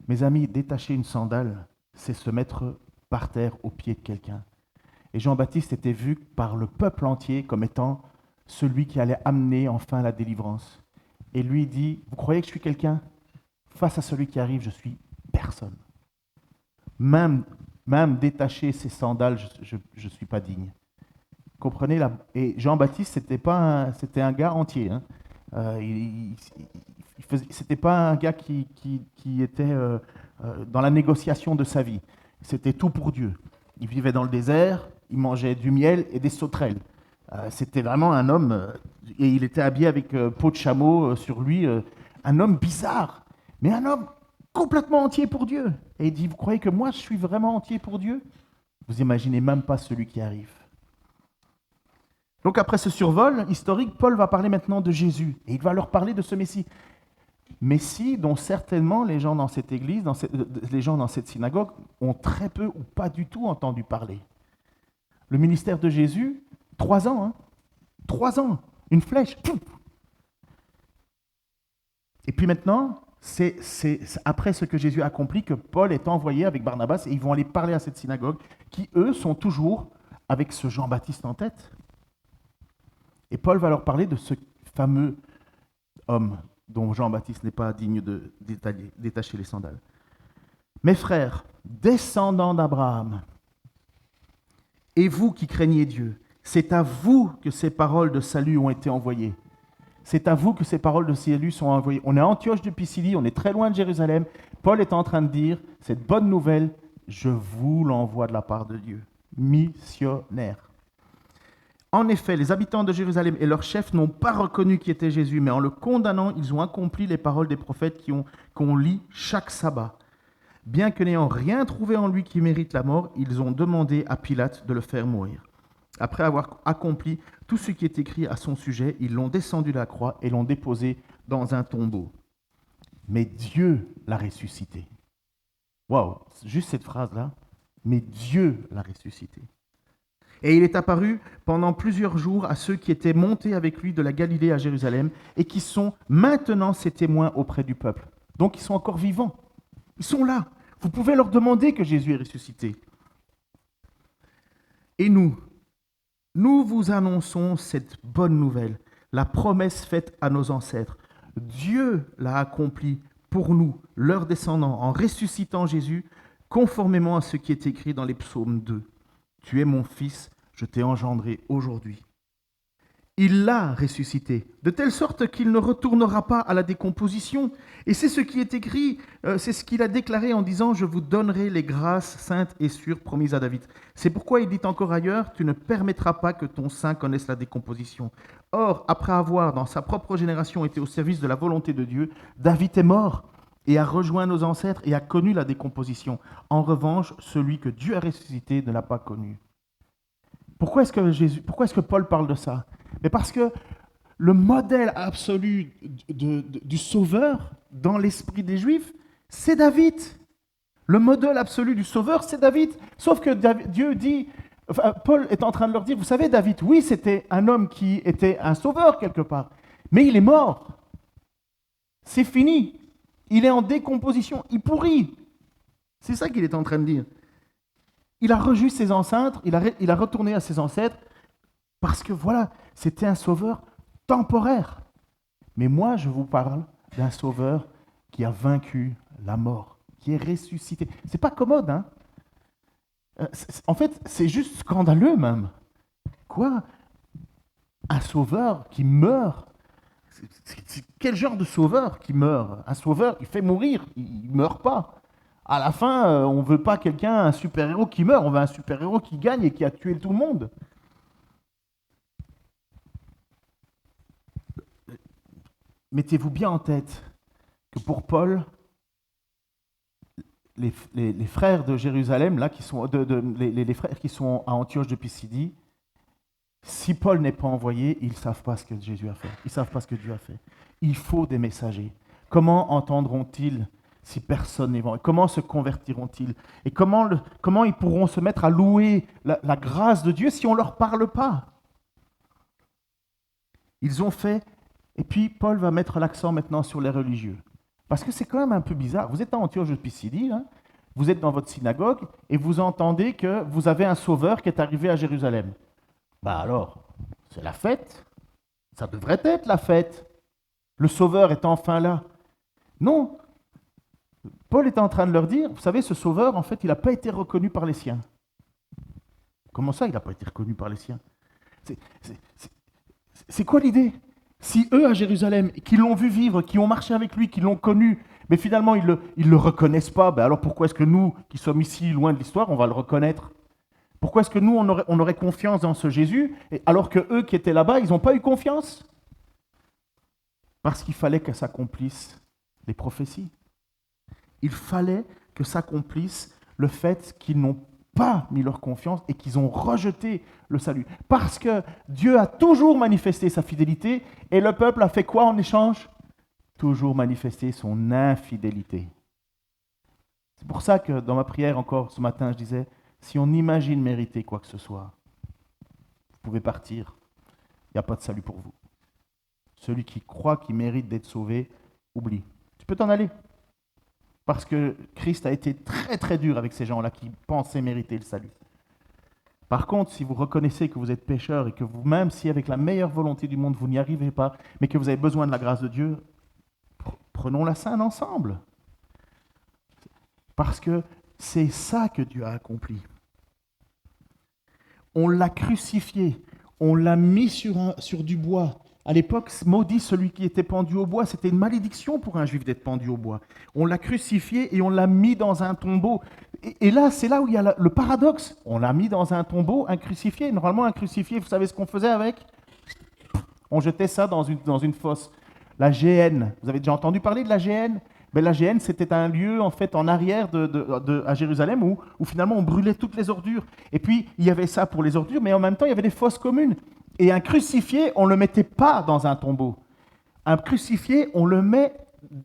Mes amis, détacher une sandale, c'est se mettre par terre au pied de quelqu'un. Et Jean-Baptiste était vu par le peuple entier comme étant celui qui allait amener enfin la délivrance. Et lui dit, vous croyez que je suis quelqu'un ? Face à celui qui arrive, je suis personne. Même détacher ses sandales, je ne suis pas digne. Comprenez là. Et Jean-Baptiste, c'était un gars entier. Hein. C'était pas un gars qui était dans la négociation de sa vie. C'était tout pour Dieu. Il vivait dans le désert, il mangeait du miel et des sauterelles. C'était vraiment un homme, et il était habillé avec peau de chameau sur lui, un homme bizarre, mais un homme complètement entier pour Dieu. Et il dit, vous croyez que moi je suis vraiment entier pour Dieu ? Vous imaginez même pas celui qui arrive. Donc après ce survol historique, Paul va parler maintenant de Jésus et il va leur parler de ce Messie. Messie dont certainement les gens dans cette église, les gens dans cette synagogue ont très peu ou pas du tout entendu parler. Le ministère de Jésus, 3 ans, hein, 3 ans, une flèche. Pouf. Et puis maintenant, c'est après ce que Jésus a accompli que Paul est envoyé avec Barnabas et ils vont aller parler à cette synagogue qui, eux, sont toujours avec ce Jean-Baptiste en tête. Et Paul va leur parler de ce fameux homme dont Jean-Baptiste n'est pas digne de détacher les sandales. Mes frères, descendants d'Abraham, et vous qui craignez Dieu, c'est à vous que ces paroles de salut ont été envoyées. C'est à vous que ces paroles de salut sont envoyées. On est à Antioche de Pisidie, on est très loin de Jérusalem. Paul est en train de dire, cette bonne nouvelle, je vous l'envoie de la part de Dieu. Missionnaire. En effet, les habitants de Jérusalem et leurs chefs n'ont pas reconnu qui était Jésus, mais en le condamnant, ils ont accompli les paroles des prophètes qu'on lit chaque sabbat. Bien que n'ayant rien trouvé en lui qui mérite la mort, ils ont demandé à Pilate de le faire mourir. Après avoir accompli tout ce qui est écrit à son sujet, ils l'ont descendu de la croix et l'ont déposé dans un tombeau. Mais Dieu l'a ressuscité. Waouh, juste cette phrase-là. Mais Dieu l'a ressuscité. Et il est apparu pendant plusieurs jours à ceux qui étaient montés avec lui de la Galilée à Jérusalem et qui sont maintenant ses témoins auprès du peuple. Donc ils sont encore vivants. Ils sont là. Vous pouvez leur demander que Jésus est ressuscité. Et nous vous annonçons cette bonne nouvelle, la promesse faite à nos ancêtres. Dieu l'a accomplie pour nous, leurs descendants, en ressuscitant Jésus, conformément à ce qui est écrit dans les psaumes 2. Tu es mon fils, je t'ai engendré aujourd'hui. Il l'a ressuscité, de telle sorte qu'il ne retournera pas à la décomposition. Et c'est ce qui est écrit, c'est ce qu'il a déclaré en disant « Je vous donnerai les grâces saintes et sûres promises à David ». C'est pourquoi il dit encore ailleurs « Tu ne permettras pas que ton sein connaisse la décomposition ». Or, après avoir, dans sa propre génération, été au service de la volonté de Dieu, David est mort et a rejoint nos ancêtres et a connu la décomposition. En revanche, celui que Dieu a ressuscité ne l'a pas connu. Pourquoi est-ce que Paul parle de ça ? Mais parce que le modèle absolu du sauveur dans l'esprit des Juifs, c'est David. Le modèle absolu du sauveur, c'est David. Sauf que Dieu dit, Paul est en train de leur dire, vous savez, David, oui, c'était un homme qui était un sauveur quelque part, mais il est mort. C'est fini. Il est en décomposition, il pourrit. C'est ça qu'il est en train de dire. Il a reju ses ancêtres, il a retourné à ses ancêtres, parce que voilà, c'était un sauveur temporaire. Mais moi, je vous parle d'un sauveur qui a vaincu la mort, qui est ressuscité. C'est pas commode, hein ? En fait, c'est juste scandaleux même. Quoi ? Un sauveur qui meurt ? Quel genre de sauveur qui meurt ? Un sauveur, il fait mourir, il ne meurt pas. À la fin, on ne veut pas un super-héros qui meurt, on veut un super-héros qui gagne et qui a tué tout le monde. Mettez-vous bien en tête que pour Paul, les frères de Jérusalem, là, les frères qui sont à Antioche de Pisidie, si Paul n'est pas envoyé, ils ne savent pas ce que Jésus a fait. Ils ne savent pas ce que Dieu a fait. Il faut des messagers. Comment entendront-ils si personne n'est envoyé ? Comment se convertiront-ils ? Et comment ils pourront se mettre à louer la grâce de Dieu si on ne leur parle pas ? Ils ont fait... Et puis, Paul va mettre l'accent maintenant sur les religieux. Parce que c'est quand même un peu bizarre. Vous êtes à Antioche de Pisidie, hein, vous êtes dans votre synagogue, et vous entendez que vous avez un sauveur qui est arrivé à Jérusalem. Bah alors, c'est la fête. Ça devrait être la fête. Le sauveur est enfin là. Non. Paul est en train de leur dire, vous savez, ce sauveur, en fait, il n'a pas été reconnu par les siens. Comment ça, il n'a pas été reconnu par les siens ? C'est quoi l'idée ? Si eux, à Jérusalem, qui l'ont vu vivre, qui ont marché avec lui, qui l'ont connu, mais finalement, ils le reconnaissent pas, ben alors pourquoi est-ce que nous, qui sommes ici, loin de l'histoire, on va le reconnaître ? Pourquoi est-ce que nous, on aurait confiance dans ce Jésus, alors que eux qui étaient là-bas, ils n'ont pas eu confiance ? Parce qu'il fallait que s'accomplissent les prophéties. Il fallait que s'accomplisse le fait qu'ils n'ont pas mis leur confiance et qu'ils ont rejeté le salut. Parce que Dieu a toujours manifesté sa fidélité et le peuple a fait quoi en échange? Toujours manifesté son infidélité. C'est pour ça que dans ma prière encore ce matin, je disais, si on imagine mériter quoi que ce soit, vous pouvez partir, il n'y a pas de salut pour vous. Celui qui croit qu'il mérite d'être sauvé, oublie. Tu peux t'en aller. Parce que Christ a été très très dur avec ces gens-là qui pensaient mériter le salut. Par contre, si vous reconnaissez que vous êtes pécheur et que vous-même, si avec la meilleure volonté du monde, vous n'y arrivez pas, mais que vous avez besoin de la grâce de Dieu, prenons la scène ensemble. Parce que c'est ça que Dieu a accompli. On l'a crucifié, on l'a mis sur du bois. À l'époque, maudit celui qui était pendu au bois, c'était une malédiction pour un juif d'être pendu au bois. On l'a crucifié et on l'a mis dans un tombeau. Et là, c'est là où il y a le paradoxe. On l'a mis dans un tombeau, un crucifié. Normalement, un crucifié, vous savez ce qu'on faisait avec? On jetait ça dans une fosse. La géhenne. Vous avez déjà entendu parler de la géhenne? La géhenne, c'était un lieu en fait en arrière à Jérusalem où finalement on brûlait toutes les ordures. Et puis il y avait ça pour les ordures, mais en même temps il y avait des fosses communes. Et un crucifié, on ne le mettait pas dans un tombeau. Un crucifié, on le met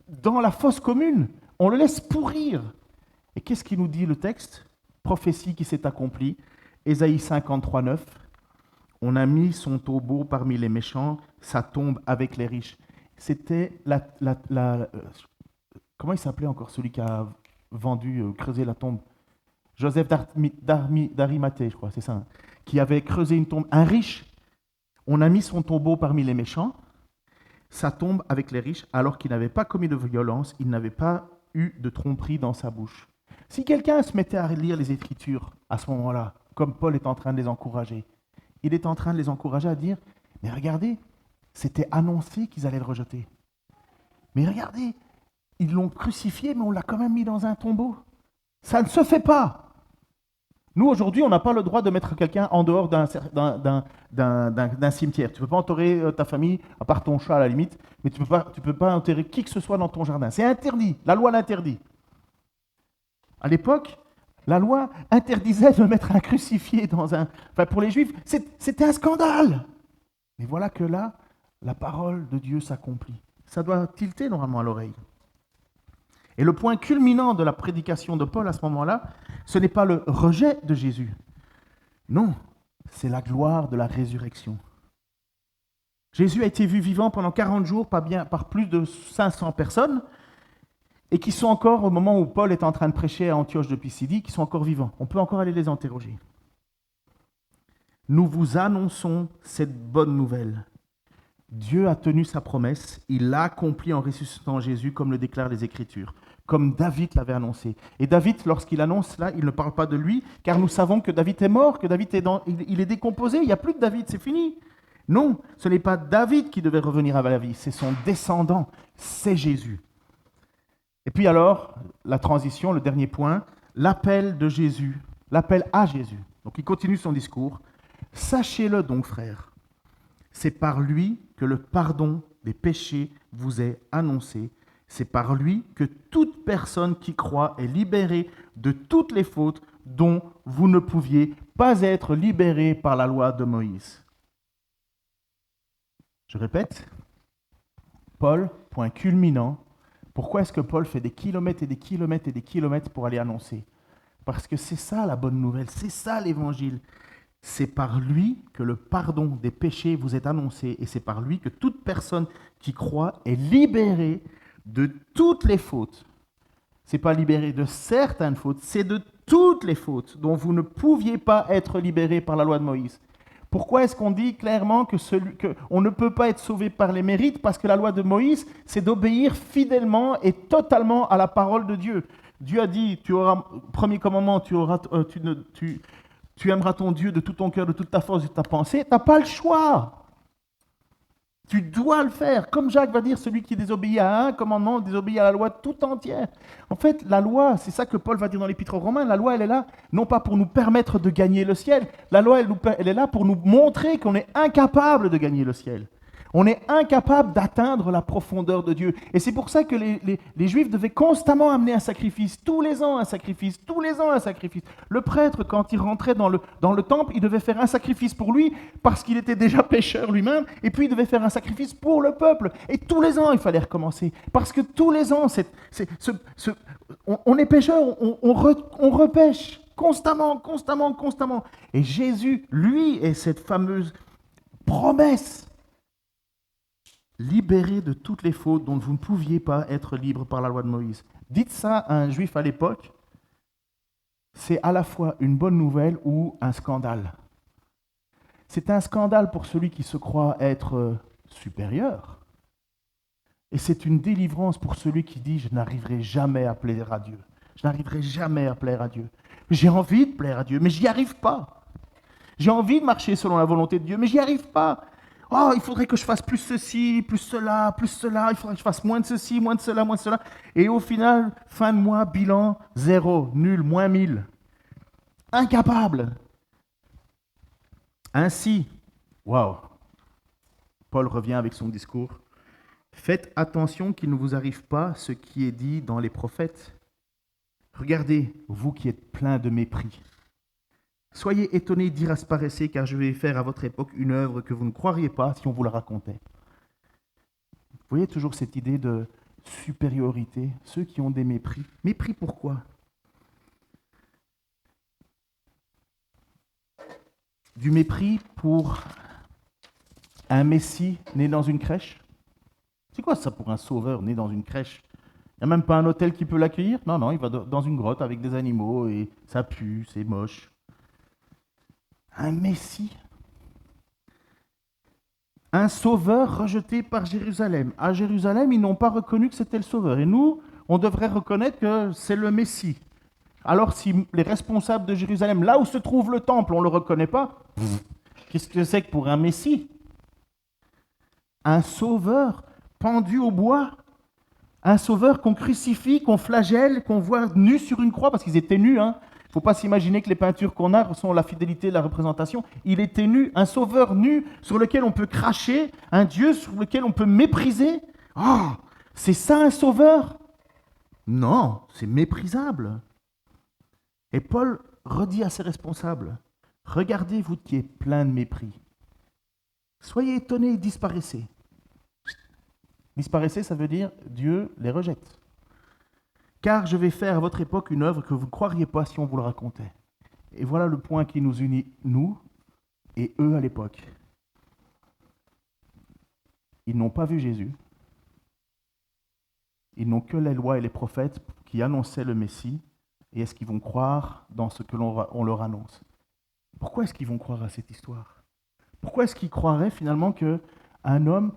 dans la fosse commune. On le laisse pourrir. Et qu'est-ce qui nous dit le texte? Prophétie qui s'est accomplie. Ésaïe 53, 9. On a mis son tombeau parmi les méchants, sa tombe avec les riches. C'était comment il s'appelait encore celui qui a creusé la tombe? Joseph d'Arimathée, je crois, c'est ça. Hein, qui avait creusé une tombe. Un riche. On a mis son tombeau parmi les méchants, sa tombe avec les riches, alors qu'il n'avait pas commis de violence, il n'avait pas eu de tromperie dans sa bouche. Si quelqu'un se mettait à lire les Écritures à ce moment-là, comme Paul est en train de les encourager, il est en train de les encourager à dire, mais regardez, c'était annoncé qu'ils allaient le rejeter. Mais regardez, ils l'ont crucifié, mais on l'a quand même mis dans un tombeau. Ça ne se fait pas. Nous, aujourd'hui, on n'a pas le droit de mettre quelqu'un en dehors d'un cimetière. Tu ne peux pas enterrer ta famille, à part ton chat à la limite, mais tu ne peux pas enterrer qui que ce soit dans ton jardin. C'est interdit. La loi l'interdit. À l'époque, la loi interdisait de mettre un crucifié dans un... Enfin, pour les Juifs, c'était un scandale. Mais voilà que là, la parole de Dieu s'accomplit. Ça doit tilter normalement à l'oreille. Et le point culminant de la prédication de Paul à ce moment-là, ce n'est pas le rejet de Jésus. Non, c'est la gloire de la résurrection. Jésus a été vu vivant pendant 40 jours par plus de 500 personnes et qui sont encore, au moment où Paul est en train de prêcher à Antioche de Pisidie, qui sont encore vivants. On peut encore aller les interroger. Nous vous annonçons cette bonne nouvelle. Dieu a tenu sa promesse, il l'a accompli en ressuscitant Jésus, comme le déclarent les Écritures, comme David l'avait annoncé. Et David, lorsqu'il annonce là, il ne parle pas de lui, car nous savons que David est mort, que David il est décomposé, il n'y a plus de David, c'est fini. Non, ce n'est pas David qui devait revenir à la vie, c'est son descendant, c'est Jésus. Et puis alors, la transition, le dernier point, l'appel de Jésus, l'appel à Jésus. Donc il continue son discours. Sachez-le donc, frères, c'est par lui que le pardon des péchés vous est annoncé. C'est par lui que toute personne qui croit est libérée de toutes les fautes dont vous ne pouviez pas être libérés par la loi de Moïse. Je répète, Paul, point culminant. Pourquoi est-ce que Paul fait des kilomètres et des kilomètres et des kilomètres pour aller annoncer? Parce que c'est ça la bonne nouvelle, c'est ça l'évangile. C'est par lui que le pardon des péchés vous est annoncé et c'est par lui que toute personne qui croit est libérée de toutes les fautes. Ce n'est pas libéré de certaines fautes, c'est de toutes les fautes dont vous ne pouviez pas être libérés par la loi de Moïse. Pourquoi est-ce qu'on dit clairement qu'on ne peut pas être sauvé par les mérites? Parce que la loi de Moïse, c'est d'obéir fidèlement et totalement à la parole de Dieu. Dieu a dit, premier commandement, tu aimeras ton Dieu de tout ton cœur, de toute ta force, de ta pensée. Tu n'as pas le choix. Tu dois le faire. Comme Jacques va dire, celui qui désobéit à un commandement désobéit à la loi tout entière. En fait, la loi, c'est ça que Paul va dire dans l'Épître aux Romains, la loi, elle est là, non pas pour nous permettre de gagner le ciel. La loi, elle est là pour nous montrer qu'on est incapable de gagner le ciel. On est incapable d'atteindre la profondeur de Dieu. Et c'est pour ça que les Juifs devaient constamment amener un sacrifice, tous les ans un sacrifice, tous les ans un sacrifice. Le prêtre, quand il rentrait dans le temple, il devait faire un sacrifice pour lui, parce qu'il était déjà pécheur lui-même, et puis il devait faire un sacrifice pour le peuple. Et tous les ans, il fallait recommencer. Parce que tous les ans, on est pécheur, on repêche constamment. Et Jésus, lui, est cette fameuse promesse. Libéré de toutes les fautes dont vous ne pouviez pas être libre par la loi de Moïse. Dites ça à un juif à l'époque, c'est à la fois une bonne nouvelle ou un scandale. C'est un scandale pour celui qui se croit être supérieur. Et c'est une délivrance pour celui qui dit « je n'arriverai jamais à plaire à Dieu ». Je n'arriverai jamais à plaire à Dieu. J'ai envie de plaire à Dieu, mais je n'y arrive pas. J'ai envie de marcher selon la volonté de Dieu, mais je n'y arrive pas. Oh, il faudrait que je fasse plus ceci, plus cela, il faudrait que je fasse moins de ceci, moins de cela, moins de cela. Et au final, fin de mois, bilan, 0, nul, moins 1000. Incapable. Ainsi, waouh, Paul revient avec son discours. Faites attention qu'il ne vous arrive pas ce qui est dit dans les prophètes. Regardez, vous qui êtes pleins de mépris. Soyez étonnés d'irresparaissez, car je vais faire à votre époque une œuvre que vous ne croiriez pas si on vous la racontait. Vous voyez toujours cette idée de supériorité, ceux qui ont des mépris. Mépris pourquoi? Du mépris pour un Messie né dans une crèche? C'est quoi ça pour un sauveur né dans une crèche? Il n'y a même pas un hôtel qui peut l'accueillir? Non, il va dans une grotte avec des animaux et ça pue, c'est moche. Un Messie, un sauveur rejeté par Jérusalem. À Jérusalem, ils n'ont pas reconnu que c'était le sauveur. Et nous, on devrait reconnaître que c'est le Messie. Alors si les responsables de Jérusalem, là où se trouve le temple, on ne le reconnaît pas, qu'est-ce que c'est que pour un Messie? Un sauveur pendu au bois, un sauveur qu'on crucifie, qu'on flagelle, qu'on voit nu sur une croix, parce qu'ils étaient nus, hein. Il ne faut pas s'imaginer que les peintures qu'on a sont la fidélité de la représentation. Il était nu, un sauveur nu sur lequel on peut cracher, un Dieu sur lequel on peut mépriser. Oh, c'est ça un sauveur? Non, c'est méprisable. Et Paul redit à ses responsables, regardez vous qui êtes plein de mépris. Soyez étonnés et disparaissez. Disparaissez, ça veut dire Dieu les rejette. Car je vais faire à votre époque une œuvre que vous ne croiriez pas si on vous le racontait. Et voilà le point qui nous unit, nous et eux à l'époque. Ils n'ont pas vu Jésus. Ils n'ont que les lois et les prophètes qui annonçaient le Messie. Et est-ce qu'ils vont croire dans ce que l'on leur annonce? Pourquoi est-ce qu'ils vont croire à cette histoire? Pourquoi est-ce qu'ils croiraient finalement qu'un homme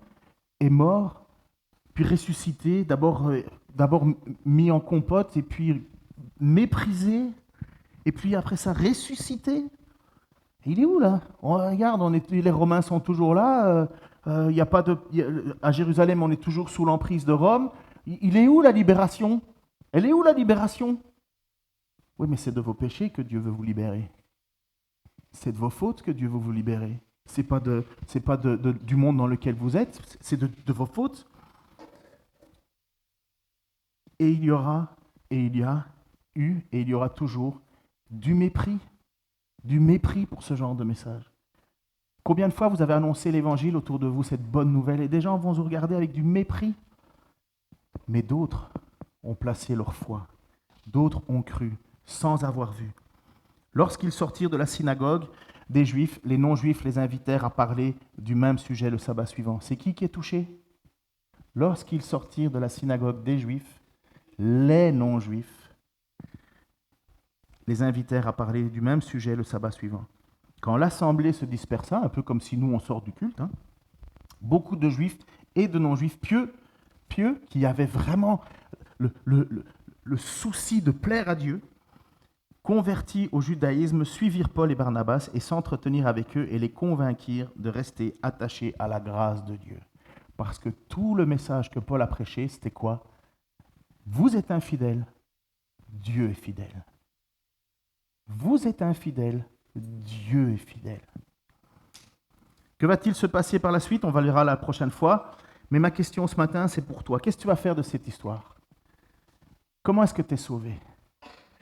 est mort, puis ressuscité, d'abord mis en compote, et puis méprisé, et puis après ça ressuscité? Il est où là? Regarde, les Romains sont toujours là, à Jérusalem on est toujours sous l'emprise de Rome. Il est où la libération? Elle est où la libération? Oui, mais c'est de vos péchés que Dieu veut vous libérer. C'est de vos fautes que Dieu veut vous libérer. C'est pas du monde dans lequel vous êtes, c'est de vos fautes. Et il y aura, et il y a eu, et il y aura toujours du mépris pour ce genre de message. Combien de fois vous avez annoncé l'évangile autour de vous, cette bonne nouvelle, et des gens vont vous regarder avec du mépris. Mais d'autres ont placé leur foi, d'autres ont cru, sans avoir vu. Lorsqu'ils sortirent de la synagogue des Juifs, les non-Juifs les invitèrent à parler du même sujet le sabbat suivant. C'est qui est touché? Lorsqu'ils sortirent de la synagogue des Juifs, les non-Juifs les invitèrent à parler du même sujet le sabbat suivant. Quand l'assemblée se dispersa, un peu comme si nous on sort du culte, beaucoup de Juifs et de non-Juifs pieux, qui avaient vraiment le souci de plaire à Dieu, convertis au judaïsme, suivirent Paul et Barnabas et s'entretenirent avec eux et les convainquirent de rester attachés à la grâce de Dieu. Parce que tout le message que Paul a prêché, c'était quoi? Vous êtes infidèles, Dieu est fidèle. Vous êtes infidèles, Dieu est fidèle. Que va-t-il se passer par la suite? On va le verra la prochaine fois. Mais ma question ce matin, c'est pour toi. Qu'est-ce que tu vas faire de cette histoire? Comment est-ce que tu es sauvé?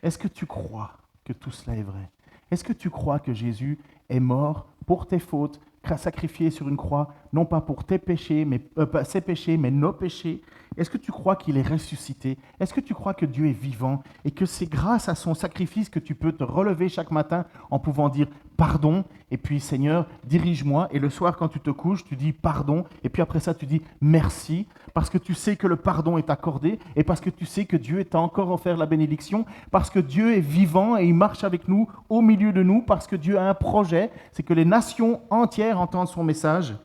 Est-ce que tu crois que tout cela est vrai? Est-ce que tu crois que Jésus est mort pour tes fautes, sacrifié sur une croix, non pas pour tes péchés, pas ses péchés, mais nos péchés? Est-ce que tu crois qu'il est ressuscité? Est-ce que tu crois que Dieu est vivant et que c'est grâce à son sacrifice que tu peux te relever chaque matin en pouvant dire pardon et puis Seigneur, dirige-moi, et le soir quand tu te couches, tu dis pardon et puis après ça tu dis merci parce que tu sais que le pardon est accordé et parce que tu sais que Dieu t'a encore offert la bénédiction, parce que Dieu est vivant et il marche avec nous, au milieu de nous, parce que Dieu a un projet, c'est que les nations entières entendent son message.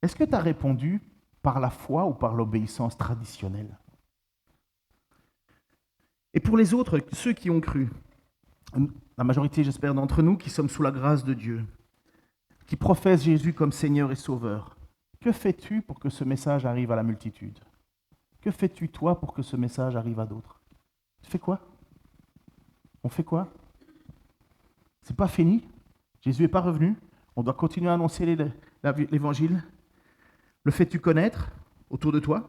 Est-ce que tu as répondu par la foi ou par l'obéissance traditionnelle? Et pour les autres, ceux qui ont cru, la majorité, j'espère, d'entre nous qui sommes sous la grâce de Dieu, qui professent Jésus comme Seigneur et Sauveur, que fais-tu pour que ce message arrive à la multitude? Que fais-tu, toi, pour que ce message arrive à d'autres? Tu fais quoi? On fait quoi? C'est pas fini. Jésus n'est pas revenu. On doit continuer à annoncer l'évangile. Le fais-tu connaître autour de toi?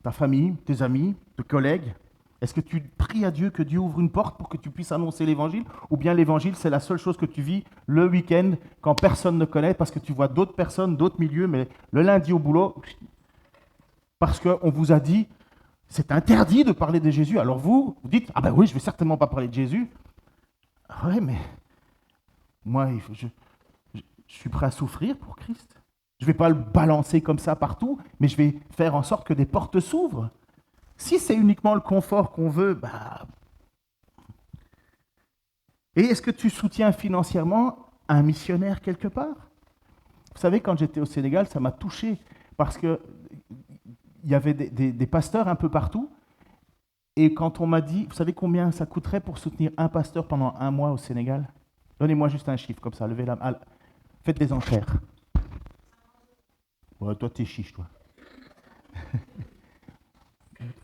Ta famille, tes amis, tes collègues? Est-ce que tu pries à Dieu que Dieu ouvre une porte pour que tu puisses annoncer l'évangile? Ou bien l'évangile, c'est la seule chose que tu vis le week-end quand personne ne connaît parce que tu vois d'autres personnes, d'autres milieux, mais le lundi au boulot, parce qu'on vous a dit, c'est interdit de parler de Jésus. Alors vous dites, ah ben oui, je ne vais certainement pas parler de Jésus. Oui, mais moi, je suis prêt à souffrir pour Christ. Je ne vais pas le balancer comme ça partout, mais je vais faire en sorte que des portes s'ouvrent. Si c'est uniquement le confort qu'on veut, Et est-ce que tu soutiens financièrement un missionnaire quelque part? Vous savez, quand j'étais au Sénégal, ça m'a touché, parce qu'il y avait des pasteurs un peu partout, et quand on m'a dit, vous savez combien ça coûterait pour soutenir un pasteur pendant 1 mois au Sénégal? Donnez-moi juste un chiffre comme ça, levez la main, faites des enchères. Ouais, toi, t'es chiche, toi.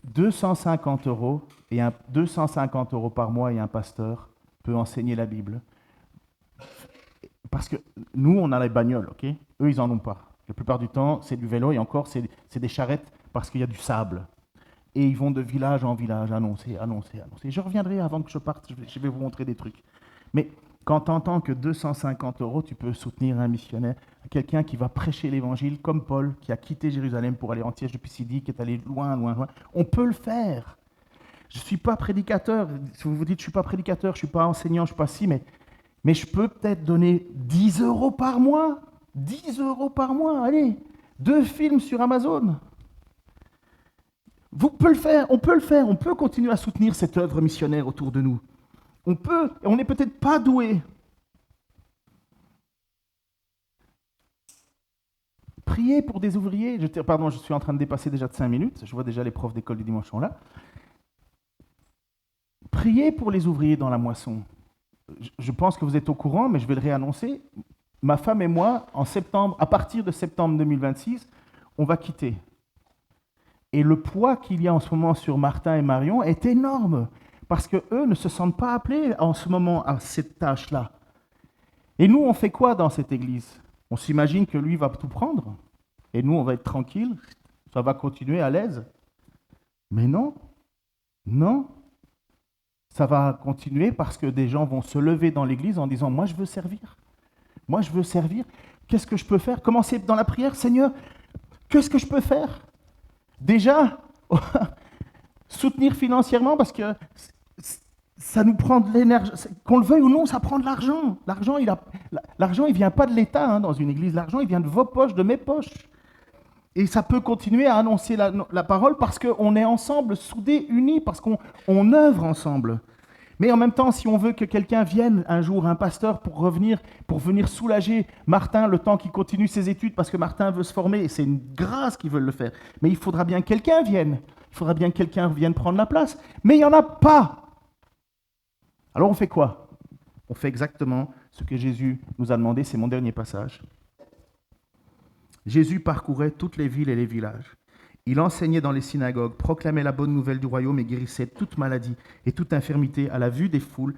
250 € et 250 € par mois et un pasteur peut enseigner la Bible. Parce que nous, on a les bagnoles, ok? Eux, ils n'en ont pas. La plupart du temps, c'est du vélo et encore, c'est des charrettes parce qu'il y a du sable. Et ils vont de village en village annoncer. Je reviendrai avant que je parte, je vais vous montrer des trucs. Mais quand tu entends que 250 €, tu peux soutenir un missionnaire, quelqu'un qui va prêcher l'évangile, comme Paul, qui a quitté Jérusalem pour aller en Antioche de Pisidie, qui est allé loin, on peut le faire. Je ne suis pas prédicateur. Si vous vous dites, je ne suis pas prédicateur, je ne suis pas enseignant, je ne suis pas si, mais je peux peut-être donner 10 € par mois. 10 € par mois, allez, 2 films sur Amazon. Vous pouvez le faire, on peut continuer à soutenir cette œuvre missionnaire autour de nous. On peut, et on n'est peut-être pas doué. Priez pour des ouvriers. Je suis en train de dépasser déjà de 5 minutes. Je vois déjà les profs d'école du dimanche sont là. Priez pour les ouvriers dans la moisson. Je pense que vous êtes au courant, mais je vais le réannoncer. Ma femme et moi, à partir de septembre 2026, on va quitter. Et le poids qu'il y a en ce moment sur Martin et Marion est énorme. Parce qu'eux ne se sentent pas appelés en ce moment à cette tâche-là. Et nous, on fait quoi dans cette église? On s'imagine que lui va tout prendre. Et nous, on va être tranquille. Ça va continuer à l'aise. Mais non. Ça va continuer parce que des gens vont se lever dans l'église en disant « Moi, je veux servir. Moi, je veux servir. Qu'est-ce que je peux faire ?» Commencez dans la prière. « Seigneur, qu'est-ce que je peux faire ?» Déjà, soutenir financièrement parce que ça nous prend de l'énergie. Qu'on le veuille ou non, ça prend de l'argent. L'argent, il vient pas de l'État dans une église. L'argent, il vient de vos poches, de mes poches. Et ça peut continuer à annoncer la parole parce qu'on est ensemble, soudés, unis, parce qu'on œuvre ensemble. Mais en même temps, si on veut que quelqu'un vienne un jour, un pasteur, pour venir soulager Martin le temps qu'il continue ses études, parce que Martin veut se former, et c'est une grâce qu'ils veulent le faire. Mais il faudra bien que quelqu'un vienne. Il faudra bien que quelqu'un vienne prendre la place. Mais il n'y en a pas. Alors on fait quoi? On fait exactement ce que Jésus nous a demandé. C'est mon dernier passage. Jésus parcourait toutes les villes et les villages. Il enseignait dans les synagogues, proclamait la bonne nouvelle du royaume et guérissait toute maladie et toute infirmité. À la vue des foules,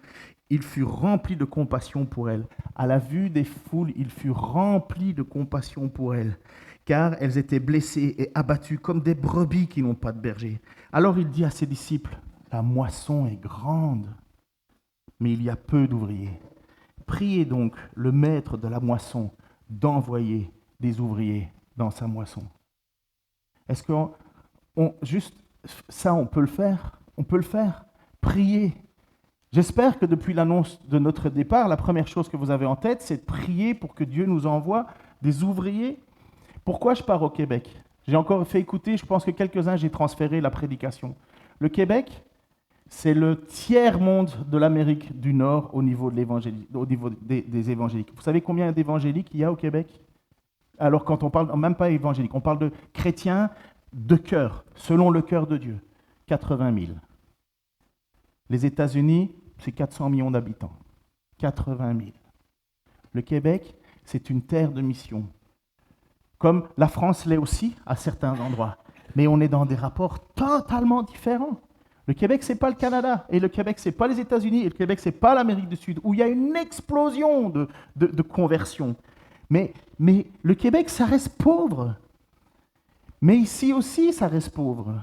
il fut rempli de compassion pour elles. À la vue des foules, il fut rempli de compassion pour elles, car elles étaient blessées et abattues comme des brebis qui n'ont pas de berger. Alors il dit à ses disciples, la moisson est grande, mais il y a peu d'ouvriers. Priez donc le maître de la moisson d'envoyer des ouvriers dans sa moisson. Est-ce que juste ça, on peut le faire? On peut le faire. Prier. J'espère que depuis l'annonce de notre départ, la première chose que vous avez en tête, c'est de prier pour que Dieu nous envoie des ouvriers. Pourquoi je pars au Québec? J'ai encore fait écouter, je pense que quelques-uns, j'ai transféré la prédication. Le Québec, c'est le tiers-monde de l'Amérique du Nord au niveau, des évangéliques. Vous savez combien d'évangéliques il y a au Québec? Alors quand on parle, même pas évangélique, on parle de chrétiens de cœur, selon le cœur de Dieu, 80 000. Les États-Unis, c'est 400 millions d'habitants, 80 000. Le Québec, c'est une terre de mission, comme la France l'est aussi à certains endroits. Mais on est dans des rapports totalement différents. Le Québec, ce n'est pas le Canada, et le Québec, ce n'est pas les États-Unis, et le Québec, ce n'est pas l'Amérique du Sud, où il y a une explosion de conversions. Mais le Québec, ça reste pauvre. Mais ici aussi, ça reste pauvre.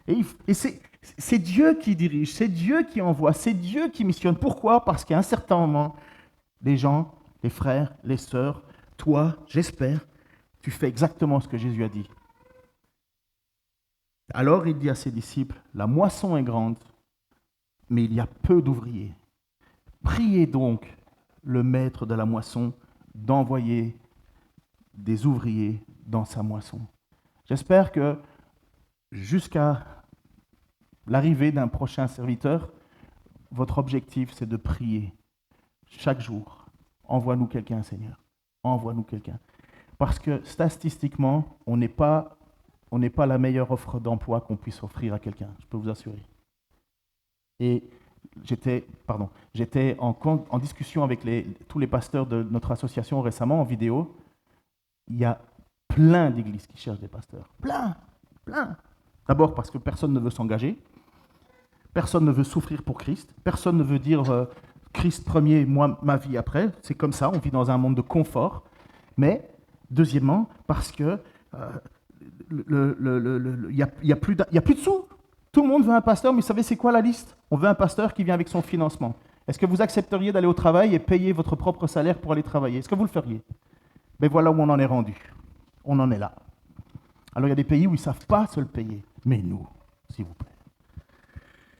Et c'est Dieu qui dirige, c'est Dieu qui envoie, c'est Dieu qui missionne. Pourquoi? Parce qu'à un certain moment, les gens, les frères, les sœurs, toi, j'espère, tu fais exactement ce que Jésus a dit. Alors il dit à ses disciples, la moisson est grande, mais il y a peu d'ouvriers. Priez donc le maître de la moisson d'envoyer des ouvriers dans sa moisson. J'espère que jusqu'à l'arrivée d'un prochain serviteur, votre objectif, c'est de prier chaque jour. Envoie-nous quelqu'un, Seigneur. Envoie-nous quelqu'un. Parce que statistiquement, on n'est pas la meilleure offre d'emploi qu'on puisse offrir à quelqu'un, je peux vous assurer. Et j'étais en discussion avec tous les pasteurs de notre association récemment en vidéo. Il y a plein d'églises qui cherchent des pasteurs. Plein. D'abord parce que personne ne veut s'engager. Personne ne veut souffrir pour Christ. Personne ne veut dire Christ premier, moi, ma vie après. C'est comme ça, on vit dans un monde de confort. Mais, deuxièmement, parce que il y a plus de sous. Tout le monde veut un pasteur, mais vous savez c'est quoi la liste? On veut un pasteur qui vient avec son financement. Est-ce que vous accepteriez d'aller au travail et payer votre propre salaire pour aller travailler? Est-ce que vous le feriez? Mais voilà où on en est rendu. On en est là. Alors il y a des pays où ils ne savent pas se le payer. Mais nous, s'il vous plaît.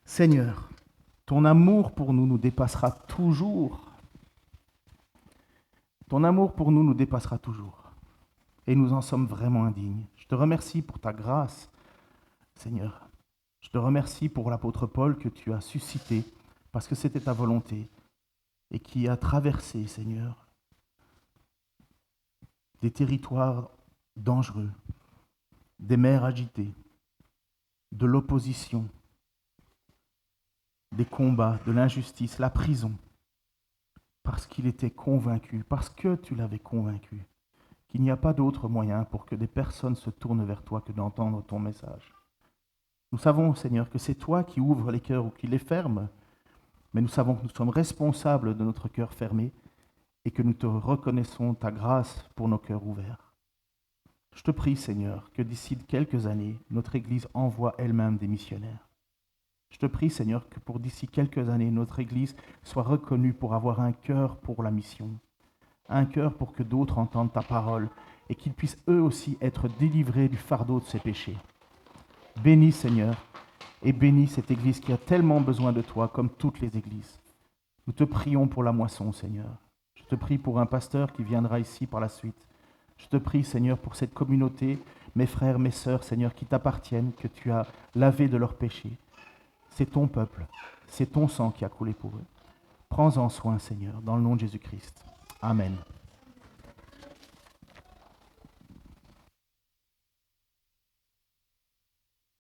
Seigneur, ton amour pour nous dépassera toujours. Ton amour pour nous dépassera toujours. Et nous en sommes vraiment indignes. Je te remercie pour ta grâce, Seigneur. Je te remercie pour l'apôtre Paul que tu as suscité, parce que c'était ta volonté, et qui a traversé, Seigneur, des territoires dangereux, des mers agitées, de l'opposition, des combats, de l'injustice, la prison, parce qu'il était convaincu, parce que tu l'avais convaincu, qu'il n'y a pas d'autre moyen pour que des personnes se tournent vers toi que d'entendre ton message. Nous savons, Seigneur, que c'est toi qui ouvres les cœurs ou qui les fermes, mais nous savons que nous sommes responsables de notre cœur fermé et que nous te reconnaissons ta grâce pour nos cœurs ouverts. Je te prie, Seigneur, que d'ici quelques années, notre Église envoie elle-même des missionnaires. Je te prie, Seigneur, que pour d'ici quelques années, notre Église soit reconnue pour avoir un cœur pour la mission, un cœur pour que d'autres entendent ta parole et qu'ils puissent eux aussi être délivrés du fardeau de ses péchés. Bénis, Seigneur, et bénis cette Église qui a tellement besoin de toi, comme toutes les Églises. Nous te prions pour la moisson, Seigneur. Je te prie pour un pasteur qui viendra ici par la suite. Je te prie, Seigneur, pour cette communauté, mes frères, mes sœurs, Seigneur, qui t'appartiennent, que tu as lavé de leurs péchés. C'est ton peuple, c'est ton sang qui a coulé pour eux. Prends-en soin, Seigneur, dans le nom de Jésus-Christ. Amen.